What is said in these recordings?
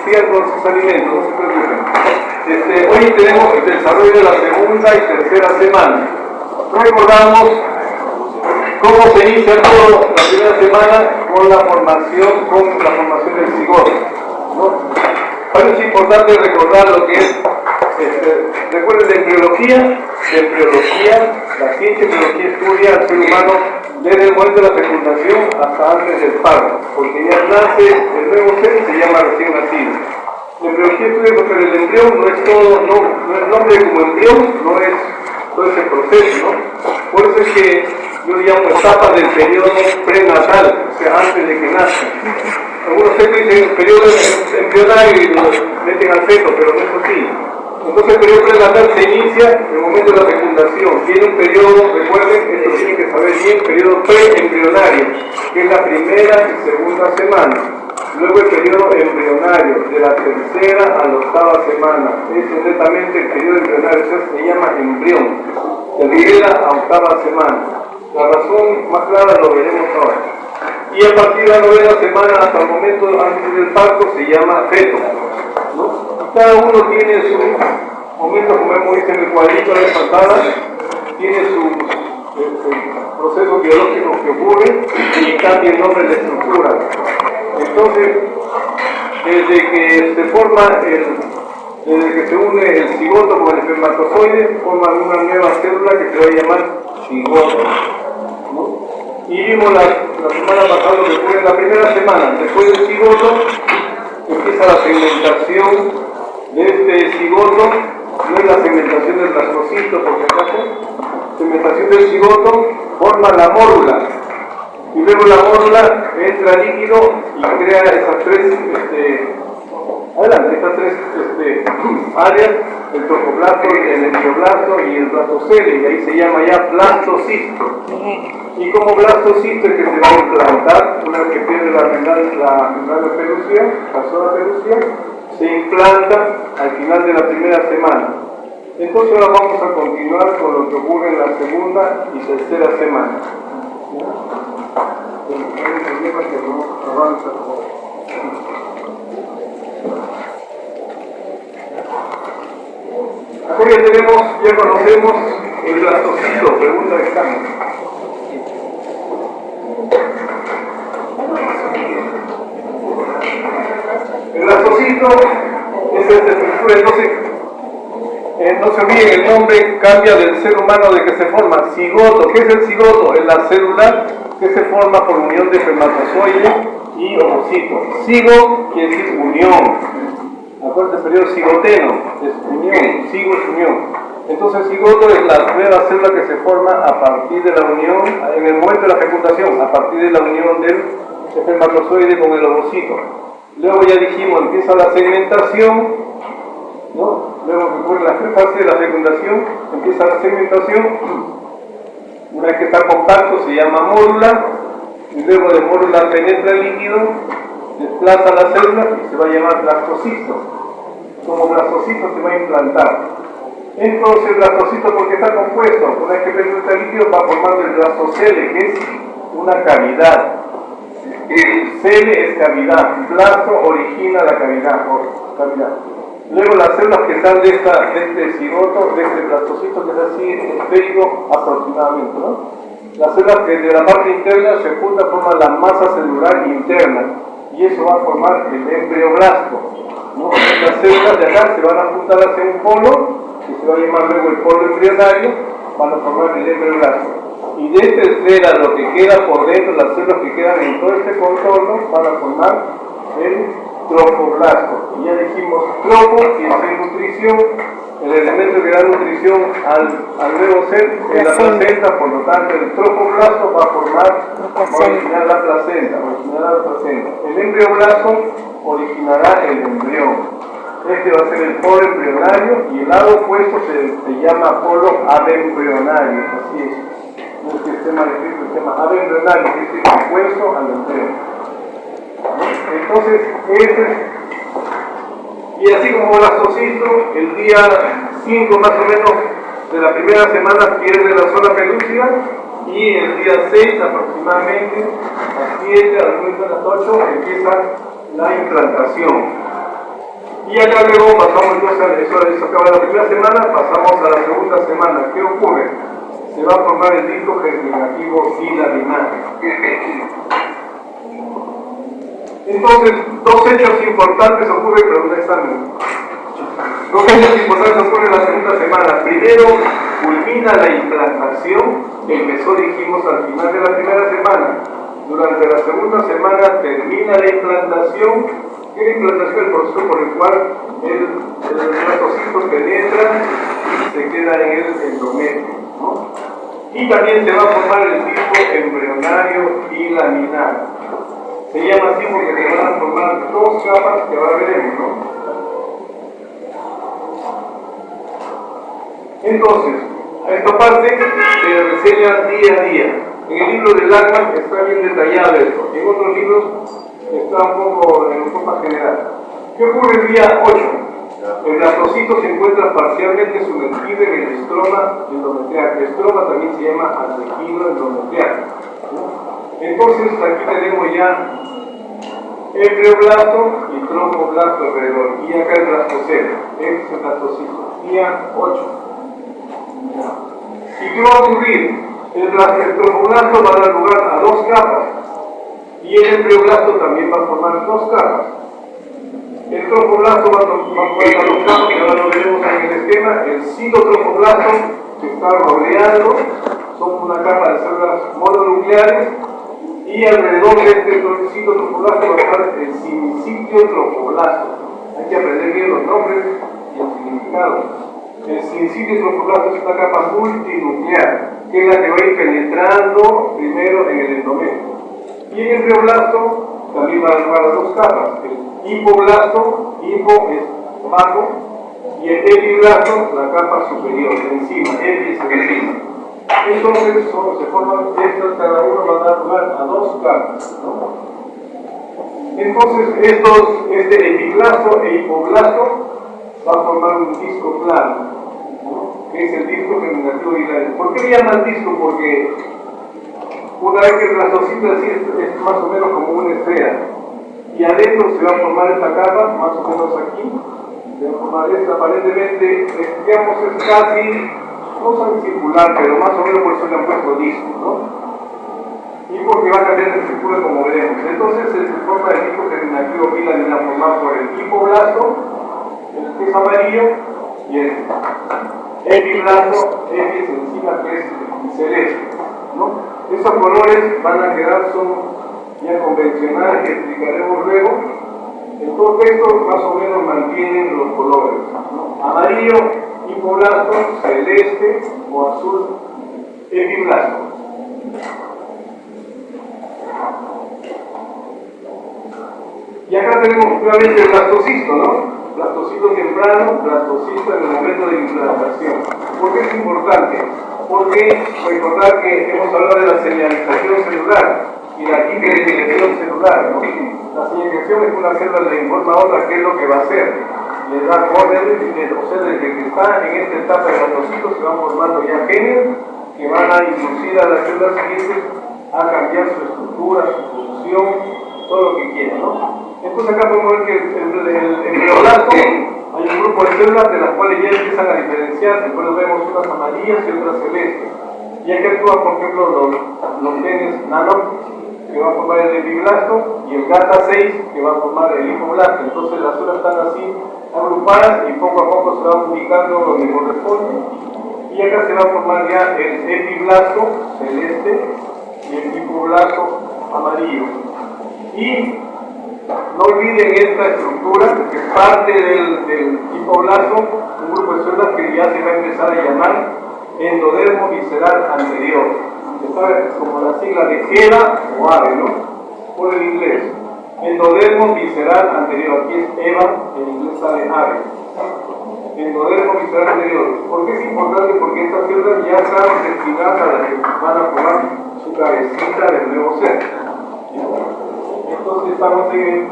sigan con sus alimentos, no se preocupen. Hoy tenemos el desarrollo de la segunda y tercera semana. Recordamos cómo se inicia todo la primera semana con la formación del cigoto, ¿no? Para eso es importante recordar lo que es, recuerden de embriología, la ciencia de embriología estudia al ser humano desde el momento de la fecundación hasta antes del parto, porque ya nace el nuevo ser y se llama recién nacido. La embriología estudia porque el embrión no es todo, no es nombre como embrión, no es todo ese proceso, ¿no? Por eso es que yo le llamo etapa del periodo prenatal, o sea, antes de que nazca. Algunos dicen periodo embrionario y lo meten al feto, pero no es así. Entonces el periodo prenatal se inicia en el momento de la fecundación. Tiene un periodo, recuerden, esto tienen que saber bien, periodo preembrionario, que es la primera y segunda semana. Luego el periodo embrionario, de la tercera a la octava semana. Es netamente el periodo embrionario, eso se llama embrión. De primera a octava semana. La razón más clara lo veremos ahora. Y a partir de la novena semana hasta el momento antes del parto se llama feto, ¿no? Cada uno tiene su momento, como hemos visto en el cuadrito de pasada, tiene sus procesos biológicos que ocurren y cambia el nombre de la estructura. Entonces, desde que se une el cigoto con el espermatozoide, forman una nueva célula que se va a llamar cigoto, ¿no? Y vimos la semana pasada lo que ocurre en la primera semana. Después del cigoto empieza la segmentación de este cigoto. No es la segmentación del blastocito, por si acaso. La segmentación del cigoto forma la mórula. Y luego la mórula entra líquido y crea esas tres áreas, el trofoblasto, el embrioblasto y el blastocele, y ahí se llama ya blastocisto. Y como blastocisto es que se va a implantar, una vez que pierde la membrana pelúcida, la zona pelúcida, se implanta al final de la primera semana. Entonces ahora vamos a continuar con lo que ocurre en la segunda y tercera semana. Acá ya conocemos el blastocito, pregunta de examen. El blastocito es esta estructura, entonces no se olviden, el nombre cambia del ser humano de que se forma. Cigoto, ¿qué es el cigoto? Es la célula que se forma por unión de espermatozoide y ovocito. Cigo quiere decir unión. Acuérdense, el periodo cigoteno es unión, cigo es unión. Entonces el cigoto es la nueva célula que se forma a partir de la unión, en el momento de la fecundación, a partir de la unión del espermatozoide con el ovocito. Luego ya dijimos, empieza la segmentación, ¿no? Luego que ocurre la fase de la fecundación, empieza la segmentación. Una vez que está compacto se llama mórula, y luego de mórula penetra el líquido, desplaza la célula y se va a llamar blastocisto. Como blastocisto se va a implantar. Entonces el blastocisto, porque está compuesto, una vez que penetra el líquido va formando el blastocele, que es una cavidad. Cele es cavidad, blasto origina la cavidad. Luego las células que están de este cigoto, de este blastocito, que es así esférico aproximadamente, ¿no? Las células que de la parte interna se juntan forman la masa celular interna y eso va a formar el embrioblasto, ¿no? Las células de acá se van a juntar hacia un polo que se va a llamar luego el polo embrionario, van a formar el embrioblasto. Y de esta esfera, lo que queda por dentro, las células que quedan en todo este contorno, van a formar el trofoblasto. Y ya dijimos, trofo quiere decir nutrición, el elemento que da nutrición al nuevo ser es la placenta, por lo tanto el trofoblasto va a originar la placenta. El embrioblasto originará el embrión. Este va a ser el polo embrionario y el lado opuesto se llama polo abembrionario, así es. Un sistema descrito se llama abembrionario, que es el opuesto al embrión. Entonces, y así como blastocisto, el día 5 más o menos de la primera semana pierde la zona pelúcida y el día 6 aproximadamente, a 7, a las 9, a las 8, empieza la implantación. Y acá luego pasamos, entonces, eso acaba la primera semana, pasamos a la segunda semana. ¿Qué ocurre? Se va a formar el disco germinativo bilaminar. Entonces, dos hechos importantes ocurren para un examen. Dos hechos importantes ocurren en la segunda semana. Primero, culmina la implantación, empezó, dijimos, al final de la primera semana. Durante la segunda semana termina la implantación. ¿Qué es la implantación? El proceso por el cual el blastocito penetra y se queda en el endometrio, ¿no? Y también se va a formar el disco embrionario y laminar. Se llama así porque se van a formar dos capas que ahora veremos, ¿no? Entonces, a esta parte se reseña día a día. En el libro de Lachmann está bien detallado esto. En otros libros está un poco en forma general. ¿Qué ocurre el día 8? El blastocito se encuentra parcialmente sumergido en el estroma endometrial. El estroma también se llama antequino endometrial, ¿no? Entonces aquí tenemos ya embrioblasto y tromboblasto alrededor. Y acá el blastocelo. Este es el blastocito. Día 8. ¿Y qué va a ocurrir? El tromboblasto va a dar lugar a dos capas. Y el embrioblasto también va a formar dos capas. El tromboblasto va a formar dos capas, que ahora lo veremos en el esquema. El citotromboblasto que está rodeando son una capa de células mononucleares. Y alrededor de este citotromboblasto va a estar el sincitiotromboblasto. Hay que aprender bien los nombres y el significado. El sincitiotromboblasto es una capa multinuclear, que es la que va a ir penetrando primero en el endometrio. Y el embrioblasto también va a dar a dos capas. El hipoblasto, hipo es bajo, y el epiblasto, la capa superior, encima, epi es encima. Entonces se forman estos, cada uno va a dar lugar a dos capas, ¿no? Entonces este epiblasto e hipoblasto va a formar un disco plano, ¿no? Que es el disco germinativo biliar. ¿Por qué le llaman disco? Porque una vez que el blastocito es más o menos como una esfera, y adentro se va a formar esta capa, más o menos aquí, se va a formar esta, aparentemente, digamos, es casi, no tan circular, pero más o menos por eso le han puesto disco, ¿no? Y porque va a cambiar de estructura como veremos. Entonces se forma el disco germinativo bilaminar formado por el hipoblasto, el que es amarillo, y el epiblasto, epi es encima, que es celeste, ¿no? Esos colores van a quedar, son ya convencionales, que explicaremos luego. En todo esto más o menos mantienen los colores, ¿no? Amarillo, hipoblasto, celeste o azul, epiblasto. Y acá tenemos nuevamente el blastocisto, ¿no? Blastocisto temprano, blastocisto en el momento de implantación. ¿Por qué es importante? Porque recordar que hemos hablado de la señalización celular y la diferenciación celular, ¿no? La señalización es que una célula le informa a otra qué es lo que va a hacer. Le da órdenes, o sea, desde que está en esta etapa de blastocisto se van formando ya genes que van a inducir a las células siguientes a cambiar su estructura, su función, todo lo que quieran, ¿no? Entonces acá podemos ver que el embrioblasto hay un grupo de células de las cuales ya empiezan a diferenciar, después vemos unas amarillas y otras celestes. Y aquí actúan, por ejemplo, los genes nano, que va a formar el epiblasto, y el GATA6, que va a formar el hipoblasto. Entonces las células están así agrupadas y poco a poco se van ubicando donde corresponde. Y acá se va a formar ya el epiblasto celeste y el hipoblasto amarillo. Y no olviden esta estructura, que es parte del hipoblasto, un grupo de células que ya se va a empezar a llamar endodermo visceral anterior. Está como la sigla de EVA o AVE, ¿no? Por el inglés. Endodermo visceral anterior. Aquí es EVA, en inglés sale AVE. Endodermo visceral anterior. ¿Por qué es importante? Porque estas células ya están destinadas a las que van a formar su cabecita del nuevo ser. Entonces estamos en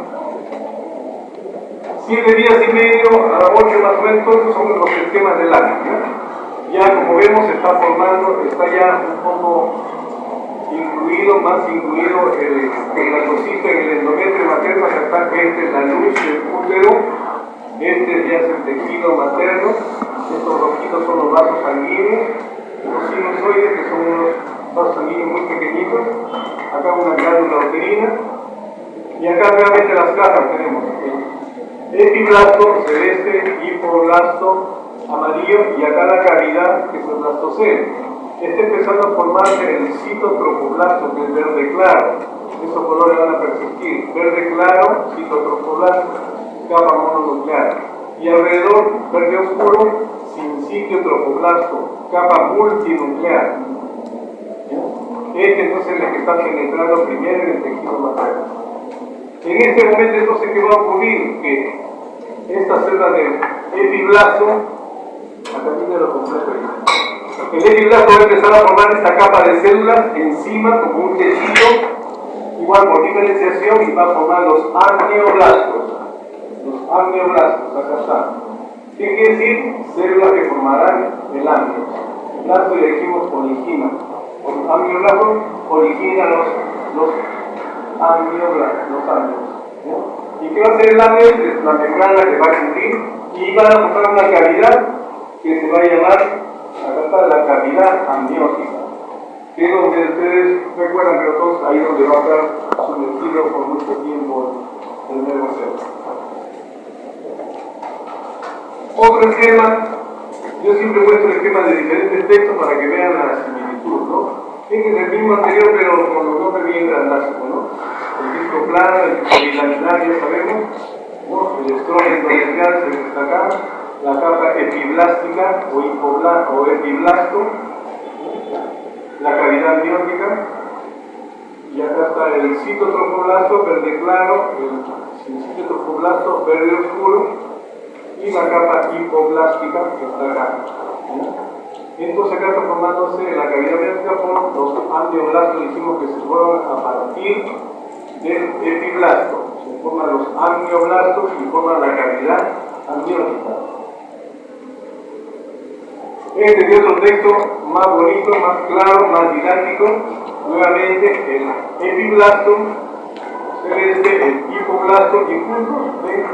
7 días y medio a 8 más o menos. Estos son los esquemas del año, ¿no? Ya como vemos se está formando, está ya un poco incluido, más incluido el blastocito en el endometrio materno, hasta que entre la luz del útero Este ya es el tejido materno. Estos rojitos son los vasos sanguíneos, los sinusoides, que son unos vasos sanguíneos muy pequeñitos. Acá una glándula uterina. Y acá realmente las cajas tenemos epiblasto celeste, hipoblasto amarillo, y acá la cavidad, que es el blastocele. Está empezando a formarse el citotropoblasto, que es verde claro. Esos colores van a persistir: verde claro, citotropoblasto, capa mononuclear. Y alrededor, verde oscuro, sincitiotropoblasto, capa multinuclear. Este entonces es el que está penetrando primero en el tejido materno. En este momento entonces, ¿qué va a ocurrir? Que esta célula del epiblasto, acá tiene lo completo ahí. El epiblasto va a empezar a formar esta capa de células encima como un tejido, igual por diferenciación, y va a formar los amnioblastos. Los amnioblastos, acá está. ¿Qué quiere decir? Células que formarán el amnio. El blasto le dijimos poligina. Los amnioblastos originan los amnioblastos, los amnios. ¿Y qué va a hacer el amnio? Es la membrana que va a cubrir y van a formar una cavidad que se va a llamar, acá está, la cavidad amniótica, que es donde ustedes recuerdan, pero todos ahí donde va a estar sumergido por mucho tiempo el nervio célular. Otro esquema, yo siempre muestro esquemas de diferentes textos para que vean la similitud, ¿no? Es el mismo anterior, pero con los nombres bien grandazos, ¿no? El disco plano, el disco bilaminar, ya sabemos, ¿no? El estrón endometrial se ve acá, la capa epiblástica o epiblasto, la cavidad amniótica, y acá está el citotropoblasto verde claro, el citotropoblasto verde oscuro, y la capa hipoblástica que está acá. Entonces acá está formándose la cavidad amniótica por los amnioblastos, dijimos que se forman a partir del epiblasto. Se forman los amnioblastos y forman la cavidad amniótica. Este es otro texto más bonito, más claro, más didáctico. Nuevamente el epiblasto celeste, el hipoblasto, y juntos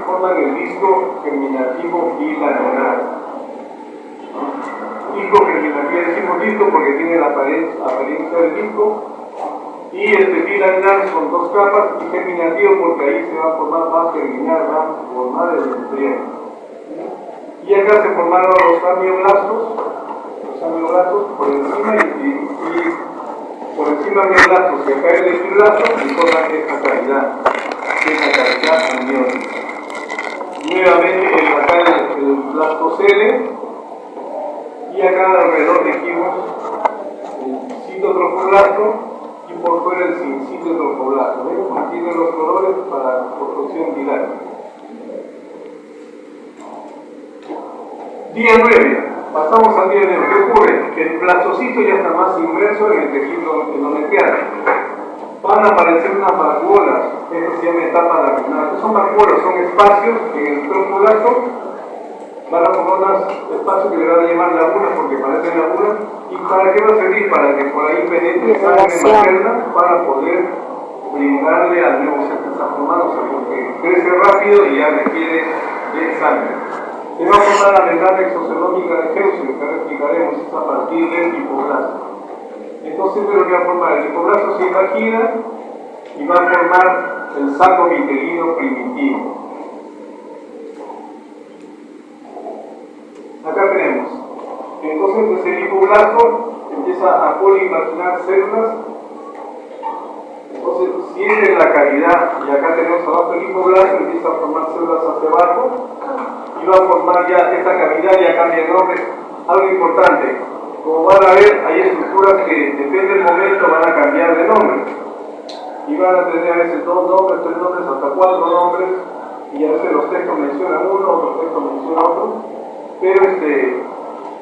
forman el disco germinativo bilaminar. Disco germinativo, decimos disco porque tiene la apariencia del disco, y bilaminar son dos capas, y germinativo porque ahí se va a formar, va a germinar, va a formar el embrión. Y acá se formaron los amnioblastos por encima y por encima amnioblastos, que acá el epiblasto y forman esta cavidad, que es la cavidad amniótica. Nuevamente acá el blastocele, y acá alrededor dijimos el citotropoblasto y por fuera el sincitiotropoblasto. ¿Ven? Aquí tienen los colores para construcción didáctica. Día 9. Pasamos al día 9. ¿Qué ocurre? El blastocito ya está más inmerso en el tejido endometrial. Van a aparecer unas vacuolas, esto se llama etapa lacunar. ¿Qué son vacuolas? Son espacios en el tropoblasto. Van a formar unos espacios que le van a llamar lagunas porque parecen lagunas. ¿Y para qué va a servir? Para que por ahí penetre sangre materna para poder brindarle al nuevo ser que está formándose, porque crece rápido y ya requiere de sangre. Se va a formar la membrana exocelómica de Heusinger, que ahora explicaremos, es a partir del hipoblasto. Entonces, ¿qué es lo que va a formar? El hipoblasto se imagina y va a formar el saco vitelino primitivo. Acá tenemos. Entonces, pues el hipoblasto empieza a poliimaginar células. Entonces, sigue la cavidad, y acá tenemos abajo el hipoblasto, empieza a formar células hacia abajo, y va a formar ya esta cavidad, ya cambia el nombre. Algo importante, como van a ver, hay estructuras que depende del momento van a cambiar de nombre. Y van a tener a veces 2 nombres, 3 nombres, hasta 4 nombres, y a veces los textos mencionan uno, otros textos mencionan otro. Pero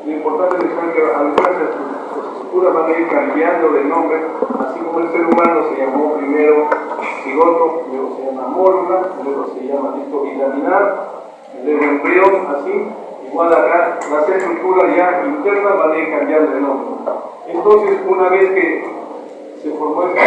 lo importante es que algunas estructuras van a ir cambiando de nombre, así como el ser humano se llamó primero cigoto, luego se llama mórula, luego se llama disco bilaminar, luego embrión, así. Igual acá, las estructuras ya internas van a ir cambiando de nombre. Entonces, una vez que se formó esta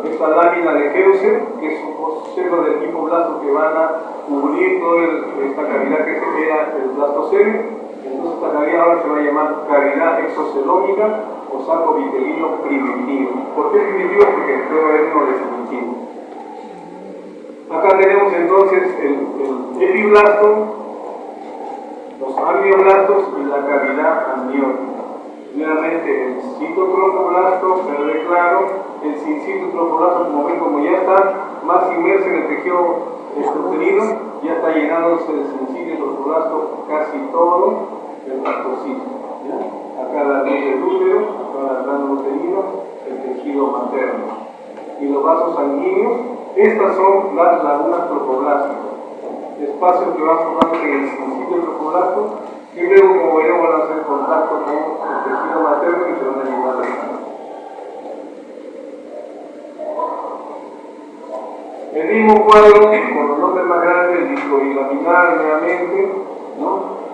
esta lámina de Heuser, que es un celo del tipo blasto que van a cubrir toda esta cavidad que se queda el blastocele. Entonces esta cavidad ahora se va a llamar cavidad exocelómica o saco vitelino primitivo. ¿Por qué primitivo? Porque debe haber uno definitivo. Acá tenemos entonces el epiblasto, los amnioblastos y la cavidad amniótica. Nuevamente el citotrofoblasto, verde claro, el sincitotrofoblasto, como ya está más inmerso en el tejido uterino, ya está llenándose el sincitotrofoblasto casi todo el blastocito. Acá la luz del útero, acá la glándula uterina, el tejido materno. Y los vasos sanguíneos, estas son las lagunas trofoblásticas, espacios que van formando en el sincitotrofoblasto, y luego, como veremos, van a hacer contacto con el tejido materno y se van a llevar a la sangre. El mismo cuadro, con los nombres más grandes, el discobilaminar nuevamente, ¿no?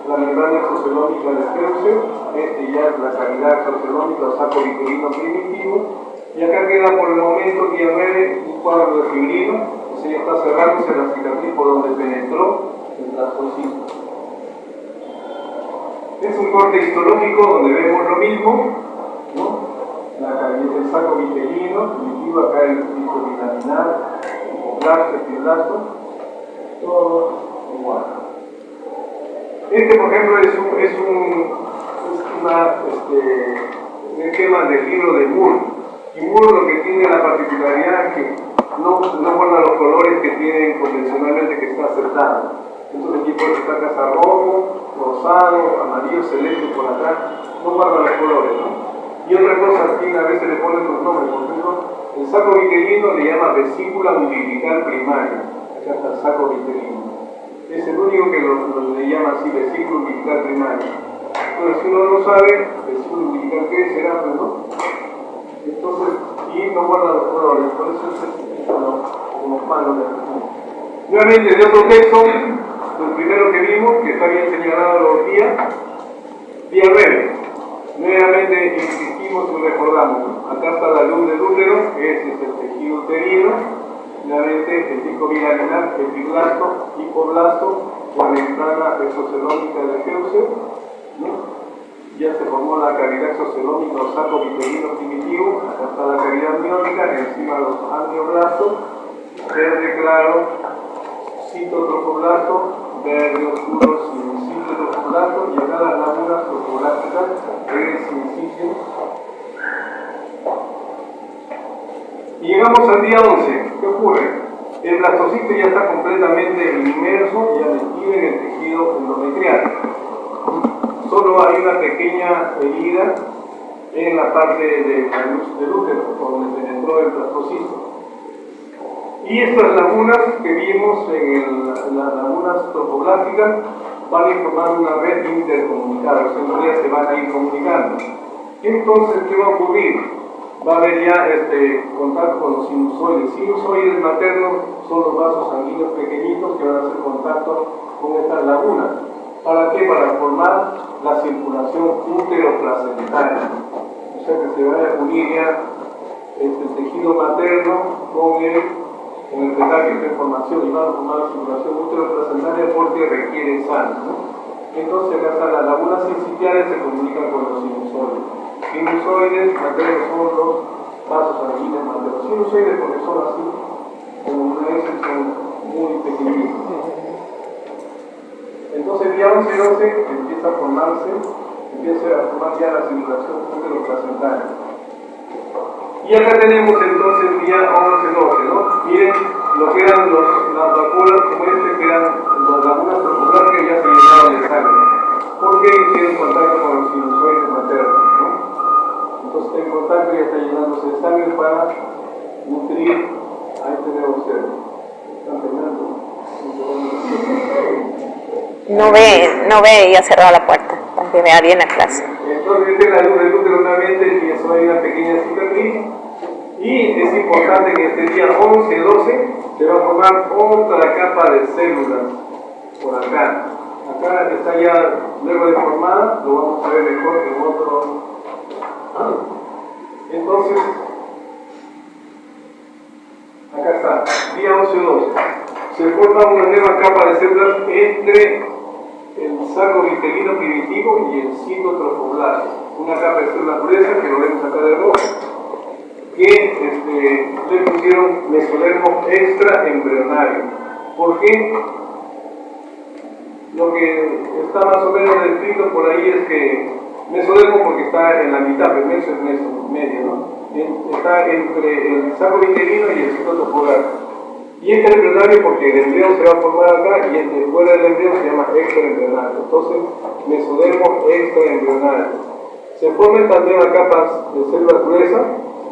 La membrana exocelómica de Heuser, este ya es la cavidad exocelómica o saco vitelino primitivo, y acá queda por el momento día 9 un cuadro de fibrino, o sea, ya está cerrándose la cicatriz por donde penetró el blastocito. Es un corte histológico donde vemos lo mismo, ¿no? La cavidad del saco vitelino, primitivo, acá el discobilaminar, blasto, epiblasto, todo igual. Este, por ejemplo, es un esquema del libro de Moore. Y Moore lo que tiene la particularidad es que no guarda los colores que tienen convencionalmente que está aceptado. Entonces aquí puede estar casa rojo, rosado, amarillo, celeste por acá, no guarda los colores, ¿no? Y otra cosa, aquí a veces le ponen los nombres, por ejemplo, el saco vitelino le llama vesícula umbilical primaria, acá está el saco vitelino. Es el único que le llama así vesícula umbilical primaria. Entonces, si uno no sabe, vesícula umbilical qué será, pues, ¿no? Entonces, y no guarda los colores, por eso es como palos de la. Nuevamente, de otro texto, el primero que vimos, que está bien señalado los días, día 9. Nuevamente insistimos y recordamos, acá está la luz del útero, ese es el tejido uterino, nuevamente el disco bilaminar, epiblasto, hipoblasto, la membrana exocelómica de Heuser, ¿no? Ya se formó la cavidad exocelómica o saco vitelino primitivo, acá está la cavidad amniótica, encima los amnioblastos, verde claro, citotrofoblasto, verde oscuro, sincitotrofoblasto, y acá las lagunas trofoblásticas, el sincicio. Y llegamos al día 11. ¿Qué ocurre? El blastocito ya está completamente inmerso, ya metido en el tejido endometrial. Solo hay una pequeña herida en la parte de la luz del útero, por donde penetró el blastocito. Y estas lagunas que vimos en las lagunas trofoblásticas van a formar una red intercomunicada, o sea, en realidad se van a ir comunicando. Entonces, ¿qué va a ocurrir? Va a haber ya contacto con los sinusoides. Sinusoides maternos son los vasos sanguíneos pequeñitos que van a hacer contacto con estas lagunas. ¿Para qué? Para formar la circulación útero-placentaria. O sea que se vaya a unir ya el tejido materno con el fetal que está en formación y van a formar la circulación útero-placentaria porque requiere sangre, ¿no? Entonces acá están las lagunas sincitiales, se comunican con los sinusoides. Sinusoides maternos son los vasos sanguíneos maternos. Sinusoides porque son así, como una vez son muy pequeñitos. Entonces día 11 y 12 empieza a formar ya la circulación útero-placentaria. Y acá tenemos entonces día 11-12, ¿no? Miren lo que eran las vacuolas como que eran las lagunas trofoblásticas que ya se llenaron de sangre. ¿Por qué hicieron contacto con los sinusoides maternos, ¿no? Entonces está en contacto y ya está llenándose de sangre para nutrir a este nuevo ser. ¿Están terminando? No ve, ya cerró la puerta, para que vea bien la clase. Entonces, esta es la luz del útero nuevamente, y eso hay una pequeña cicatriz. Y es importante que este día 11-12 se va a formar otra capa de células por acá. Acá está ya luego deformada, lo vamos a ver mejor en otro. Entonces, Acá está, día 11-12. Se forma una nueva capa de células entre el saco vitelino primitivo y el citotrofoblasto. Una capa de células gruesas que lo vemos acá de rojo, que le pusieron mesodermo extraembrionario. ¿Por qué? Lo que está más o menos descrito por ahí es que mesodermo porque está en la mitad, pero meso es medio, ¿no? Está entre el saco vitelino y el citotrofoblasto. Y este embrionario porque el embrión se va a formar acá y el fuera del embrión se llama extraembrionario. Entonces, mesodermo extraembrionario. Se forman también las capas de células gruesas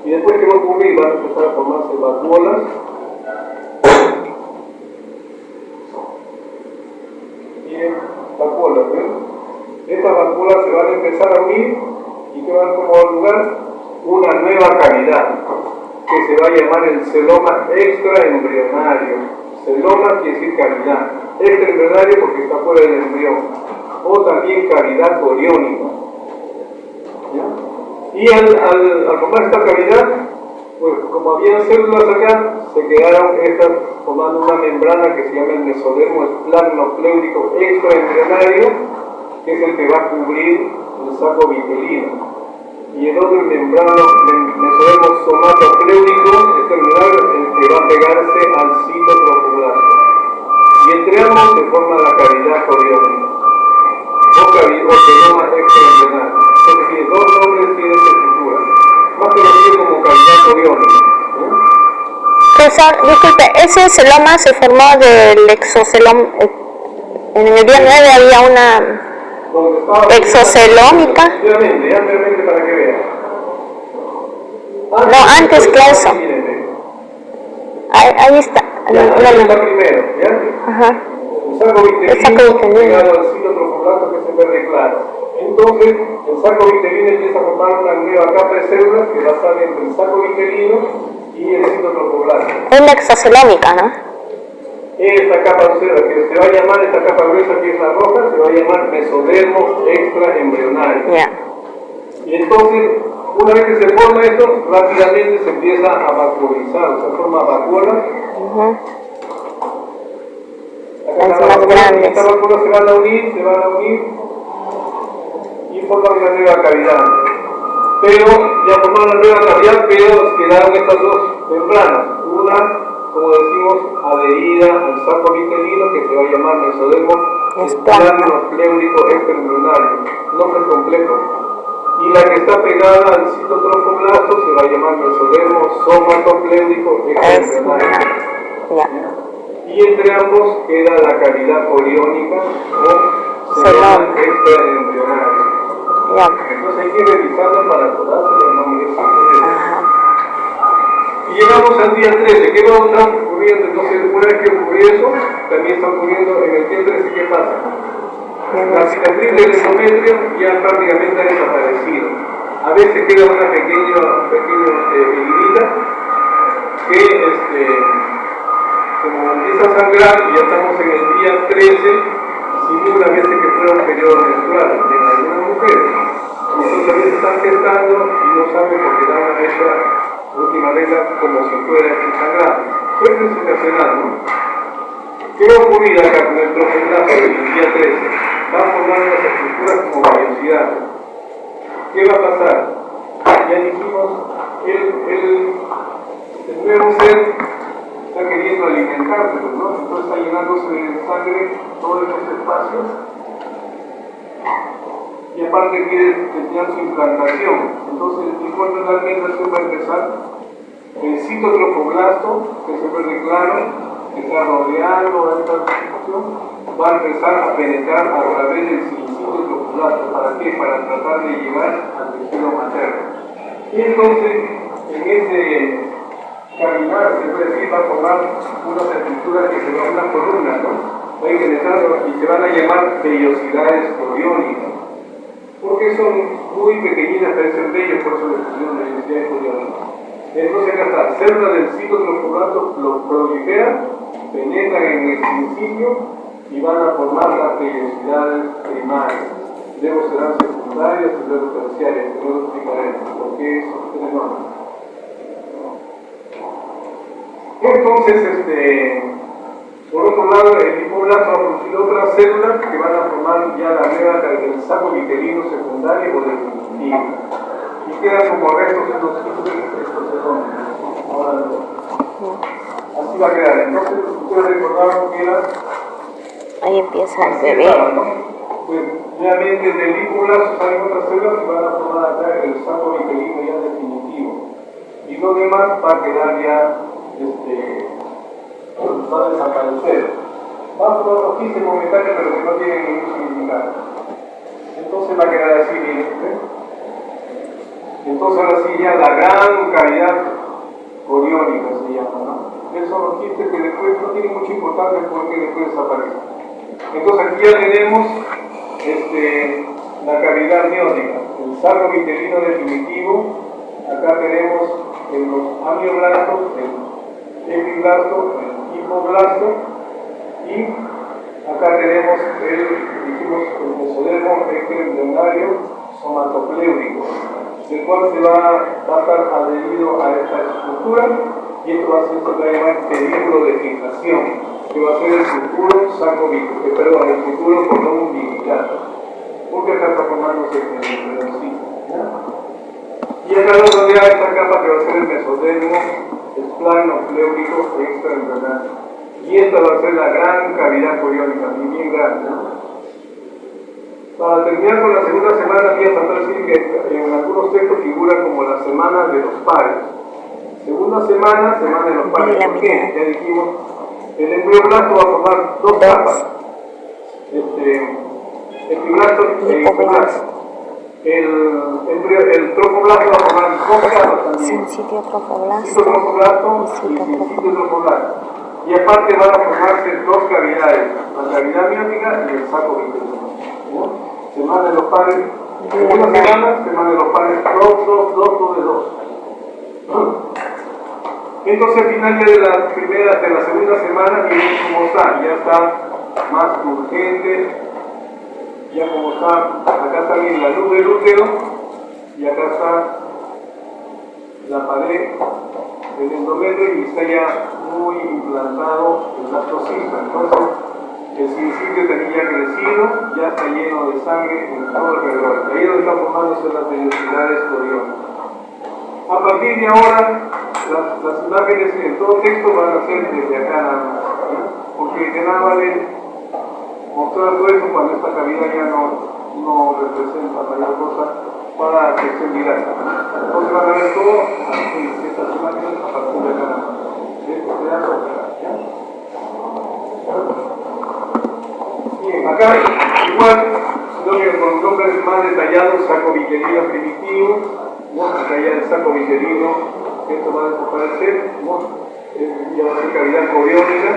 y después que va a ocurrir van a empezar a formarse vacuolas. Miren, vacuolas, ¿ven? Estas vacuolas se van a empezar a unir y que van como a lugar una nueva cavidad que se va a llamar el celoma extraembrionario. Celoma quiere decir cavidad. Extraembrionario porque está fuera del embrión. O también cavidad coriónica. ¿Ya? Y al formar esta cavidad, pues como habían células acá, se quedaron estas formando una membrana que se llama el mesodermo esplanocléurico extraembrionario, que es el que va a cubrir el saco vitelino. Y el otro membrano, mesodermo somatocléurico, este membrano el que va a pegarse al citotrofoblasto. Y entre ambos se forma la cavidad coriónica, o celoma extraembrionario. Entonces tiene dos nombres, tiene esta estructura, más conocido como cavidad coriónica. Profesor, disculpe, ese celoma se formó del exoceloma. En el día 9 había una exocelómica. Ampliamente para que vean. No, antes que eso. Ahí está. Está primero, ¿ya? Ajá. El saco vitelino pegado al citotrofoblasto que es el verde claro. Entonces, el saco vitelino empieza a formar una nueva capa de células que va a estar entre el saco vitelino y el citotrofoblasto. Es la exocelómica, ¿no? Esta capa que se va a llamar, esta capa gruesa que es la roja, se va a llamar mesodermo extraembrionario. Yeah. Y entonces, una vez que se forma esto, rápidamente se empieza a vacuolizar, se forma vacuolas. Las más grandes. Estas vacuolas se van a unir y forman una nueva cavidad. Pero ya formaron una nueva cavidad, pero quedaron estas dos membranas. Una, como decimos, adherida al saco vitelino que se va a llamar mesodermo esplanocléurico extraembrionario, nombre completo. Y la que está pegada al citotrofoblasto se va a llamar mesodermo somatocléurico extraembrionario. Y entre ambos queda la cavidad coriónica o celoma extraembrionario. Entonces hay que revisarlo para acordarse los nombres. Y llegamos al día 13, ¿qué va a estar ocurriendo? Entonces, una vez que ocurrió eso, también está ocurriendo en el día 13, ¿qué pasa? La cicatriz del endometrio ya prácticamente ha desaparecido. A veces queda una pequeña heridita que como empieza a sangrar y ya estamos en el día 13, simula a veces que fuera un periodo menstrual en algunas mujeres. Entonces a veces están gestando y no saben porque dan una fecha última regla como si fuera sangrado. Puede ser ocasional, ¿no? ¿Qué va a ocurrir acá con el trofoblasto del día 13? Va a formar unas estructuras como vellosidades. ¿Qué va a pasar? Ya dijimos, el nuevo ser está queriendo alimentarse, ¿no? Entonces está llenándose de sangre todos estos espacios y aparte quiere terminar su implantación. Entonces el tiempo de la alimentación va a empezar el citotrofoblasto, que es el verde claro, que está rodeando a esta situación, va a empezar a penetrar a través del citotrofoblasto. ¿Para qué? Para tratar de llegar al tejido materno. Y entonces, en ese caminar, se puede decir, va a formar unas estructuras que se van unas columnas, ¿no? Va a ir penetrando y se van a llamar vellosidades coriónicas. Porque son muy pequeñitas, parecen vellos, por eso les pusieron vellosidades coriónicas. Entonces acá está, células del citotrofoblasto lo proliferan, penetran en el principio y van a formar las vellosidades primarias. Luego serán secundarias y luego terciarias, que luego explicaremos por qué eso es enorme. Entonces, por otro lado, el hipoblasto va a producir otras células que van a formar ya la nueva del saco vitelino secundario o definitivo. Y quedan como restos estos ahora así va a quedar. Entonces, ustedes recordaron que era. Ahí empieza el Así bebé. estaba, ¿no? Pues realmente del hipoblasto salen otras células que van a formar acá el saco vitelino ya definitivo. Y lo demás va a quedar ya, va a desaparecer. Va a formar unos 15 momentáneos, pero que no tienen ningún significado. Entonces va a quedar así, miren. Entonces ahora sí ya la gran cavidad coriónica se llama, ¿no? Esos son los quistes que después no tienen mucha importancia porque después desaparecen. Entonces aquí ya tenemos la cavidad amniótica, el saco vitelino definitivo. Acá tenemos los amioblastos, el epiblasto, el hipoblasto, y acá tenemos el mesodermo extraembrionario somatopléurico, el cual se va a estar adherido a esta estructura, y esto va a ser lo que se llama pedículo de fijación, que va a ser el futuro saco perdón, el futuro cordón umbilical, porque acá está formándose el embrioncito. Y acá lo rodea esta capa que va a ser el mesodermo esplanopléurico extraembrionario. Y esta va a ser la gran cavidad coriónica, bien grande, ¿no? Para terminar con la segunda semana, aquí falta decir que en algunos textos figura como la semana de los pares. Segunda semana, semana de los pares. ¿Por qué? Ya dijimos, el embrioblasto va a formar dos capas. Epiblasto e hipoblasto. El trofoblasto va a formar dos capas también. Citotropoblasto y citotropoblasto. Y aparte van a formarse dos cavidades, la cavidad amniótica y el saco vitelino. Semana de los pares, segunda semana de los pares, 2 de 2. Entonces al final ya de la segunda semana, miren cómo está, ya está más urgente, ya como está, acá está bien la luz del útero, y acá está la pared del endometrio, y está ya muy implantado el blastocista. Entonces el sincitio también ya crecido, ya está lleno de sangre en todo alrededor. Ahí es donde están formándose las vellosidades coriónicas. A partir de ahora, las imágenes en todo texto van a ser desde acá nada más, ¿sí? Porque de nada vale mostrar todo eso cuando esta cavidad ya no representa mayor cosa para que se diga. Entonces van a ver todo así, estas imágenes a partir de acá nada más. Este pedazo de acá, ¿ya? Bien, acá igual, sino que con nombres más detallados, saco vitelino primitivo, ¿no? Acá ya el saco vitelino, esto va a desaparecer, ¿no? Ya va a ser cavidad coriónica,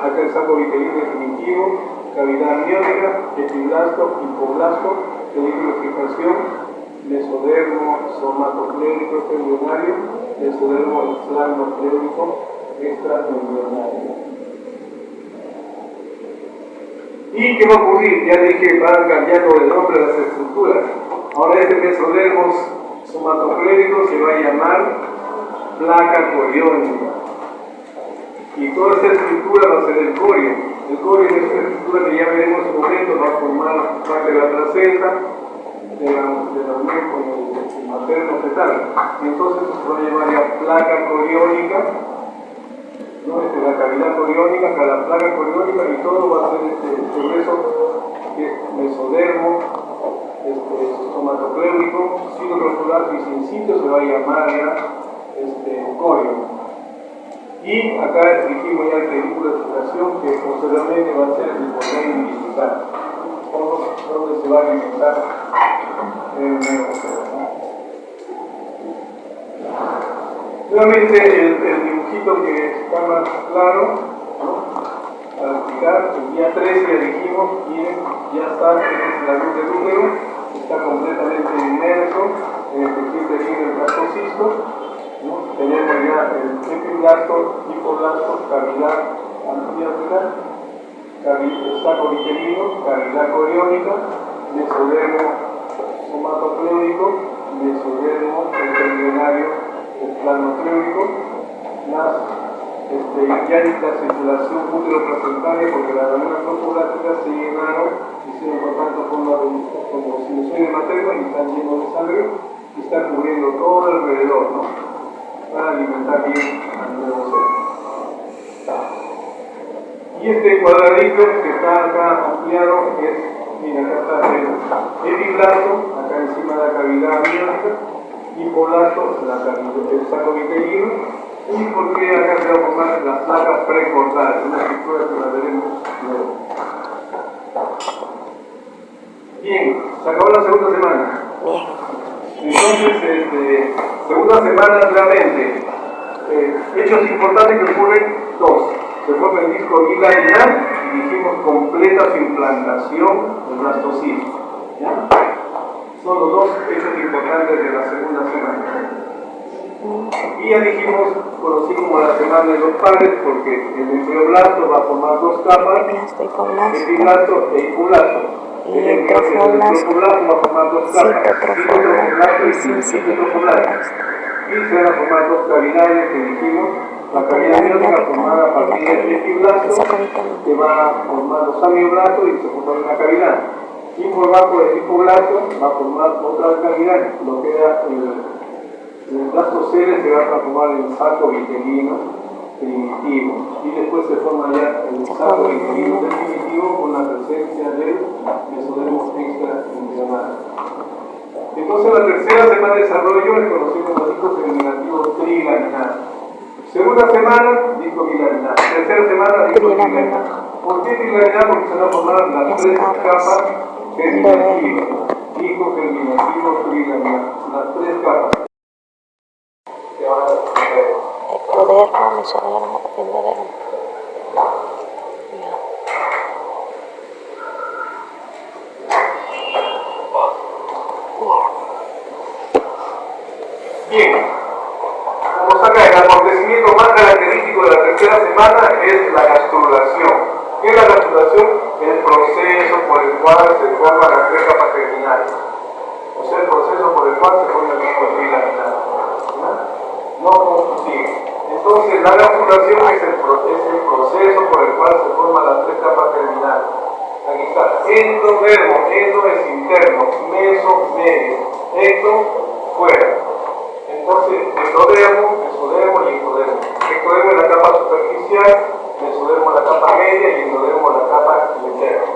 acá el saco vitelino definitivo, cavidad amniótica, epiblasto, hipoblasto, pedículo de fijación, mesodermo somatopléurico extraembrionario, mesodermo esplanopléurico extraembrionario. ¿Y qué va a ocurrir? Ya dije, van cambiando el nombre de las estructuras. Ahora este mesodermo somatopléurico se va a llamar placa coriónica. Y toda esta estructura va a ser el corio. El corio es una estructura que ya veremos en un momento, va a formar parte de la placenta, de la unión con el materno fetal. Entonces se va a llamar ya placa coriónica, ¿no? La cavidad coriónica, acá la placa coriónica, y todo va a ser este hueso que es mesodermo, somatopléurico, citotropoblasto y sincitio se va a llamar ya corio. Y acá dijimos ya el pedículo de fijación, que posteriormente va a ser el cordón umbilical, donde se va a alimentar el neurocero, ¿no? Nuevamente el dibujito que está más claro, ¿no? Para explicar, el día 13 ya dijimos, miren, ya está, es la luz del útero, está completamente inmerso en el tejido del blastocisto, ¿no? Tenemos ya el epiblasto, hipoblasto, cavidad amniótica, saco vitelino, cavidad coriónica, mesodermo somatopléurico, mesodermo extraembrionario esplanopléurico, las ya hay la circulación útero-placentaria porque las lagunas prostáticas se llenaron, hicieron por tanto forma como sinusoide materno y están llenos de sangre y está cubriendo todo alrededor, ¿no? Para alimentar bien al nuevo ser. Y este cuadradito que está acá ampliado es, mira, acá está el epiblasto, acá encima de la cavidad amniótica, hipoblasto, el saco vitelino, y porque acá se van a formar las placas precortales, una estructura que la veremos luego. Bien, se acabó la segunda semana. Entonces, segunda semana realmente, hechos importantes que ocurren dos. Se forma el disco bilarinar y dijimos completa su implantación del blastocisto. Son los dos hechos importantes de la segunda semana. Y ya dijimos, conocí como la semana de los padres, porque el embrioblasto va a formar dos capas, epiblasto e hipoblasto. El embrioblasto va a formar dos capas, citotrofoblasto y citotrofoblasto. Y se van a formar dos cavidades que dijimos, la cavidad amniótica formada a partir del epiblasto, que va a formar los amioblastos y se forma una cavidad. Y por bajo del hipoblasto va a formar otra cavidad, lo que era el blastocele se va a transformar en saco vitelino primitivo y después se forma ya el saco vitelino definitivo con la presencia del mesodermo extraembrionario. Entonces la tercera semana de desarrollo es conocido como disco germinativo trilaminar. Segunda semana, disco bilaminar. Tercera semana, disco trilaminar. ¿Por qué trilaminar? Porque se van a formar las tres capas germinativas. Disco germinativo trilaminar. Las tres capas. Ectodermo, mesodermo, endodermo. Bien, como saca el acontecimiento más característico de la tercera semana es la gastrulación. ¿Qué es la gastrulación? El proceso por el cual se forman las tres capas germinales. O sea, el proceso por el cual se forma el disco trilaminar. No confusivo. Entonces, la gastrulación es el proceso por el cual se forman las tres capas germinales. Aquí está. Endodermo, endo es interno, meso, medio, ecto, fuera. Entonces, endodermo, mesodermo y ectodermo. Ectodermo es la capa superficial, mesodermo es la capa media y endodermo es la capa interna.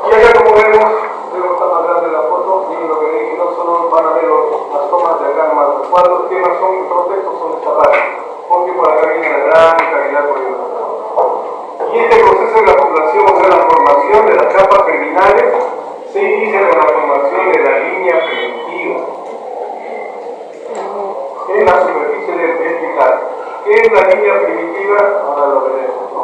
Y acá, como vemos, luego está más grande la foto, miren lo que ven, no solo van a ver las tomas de acá más. ¿Cuántos esquemas son protectos? Son esta parte, porque por acá viene la gran cavidad poligonal. Y este proceso de la población, o sea, la formación de las capas germinales, se inicia con la formación de la línea primitiva en la superficie del epical. ¿Qué es la línea primitiva? Ahora lo veremos, ¿no?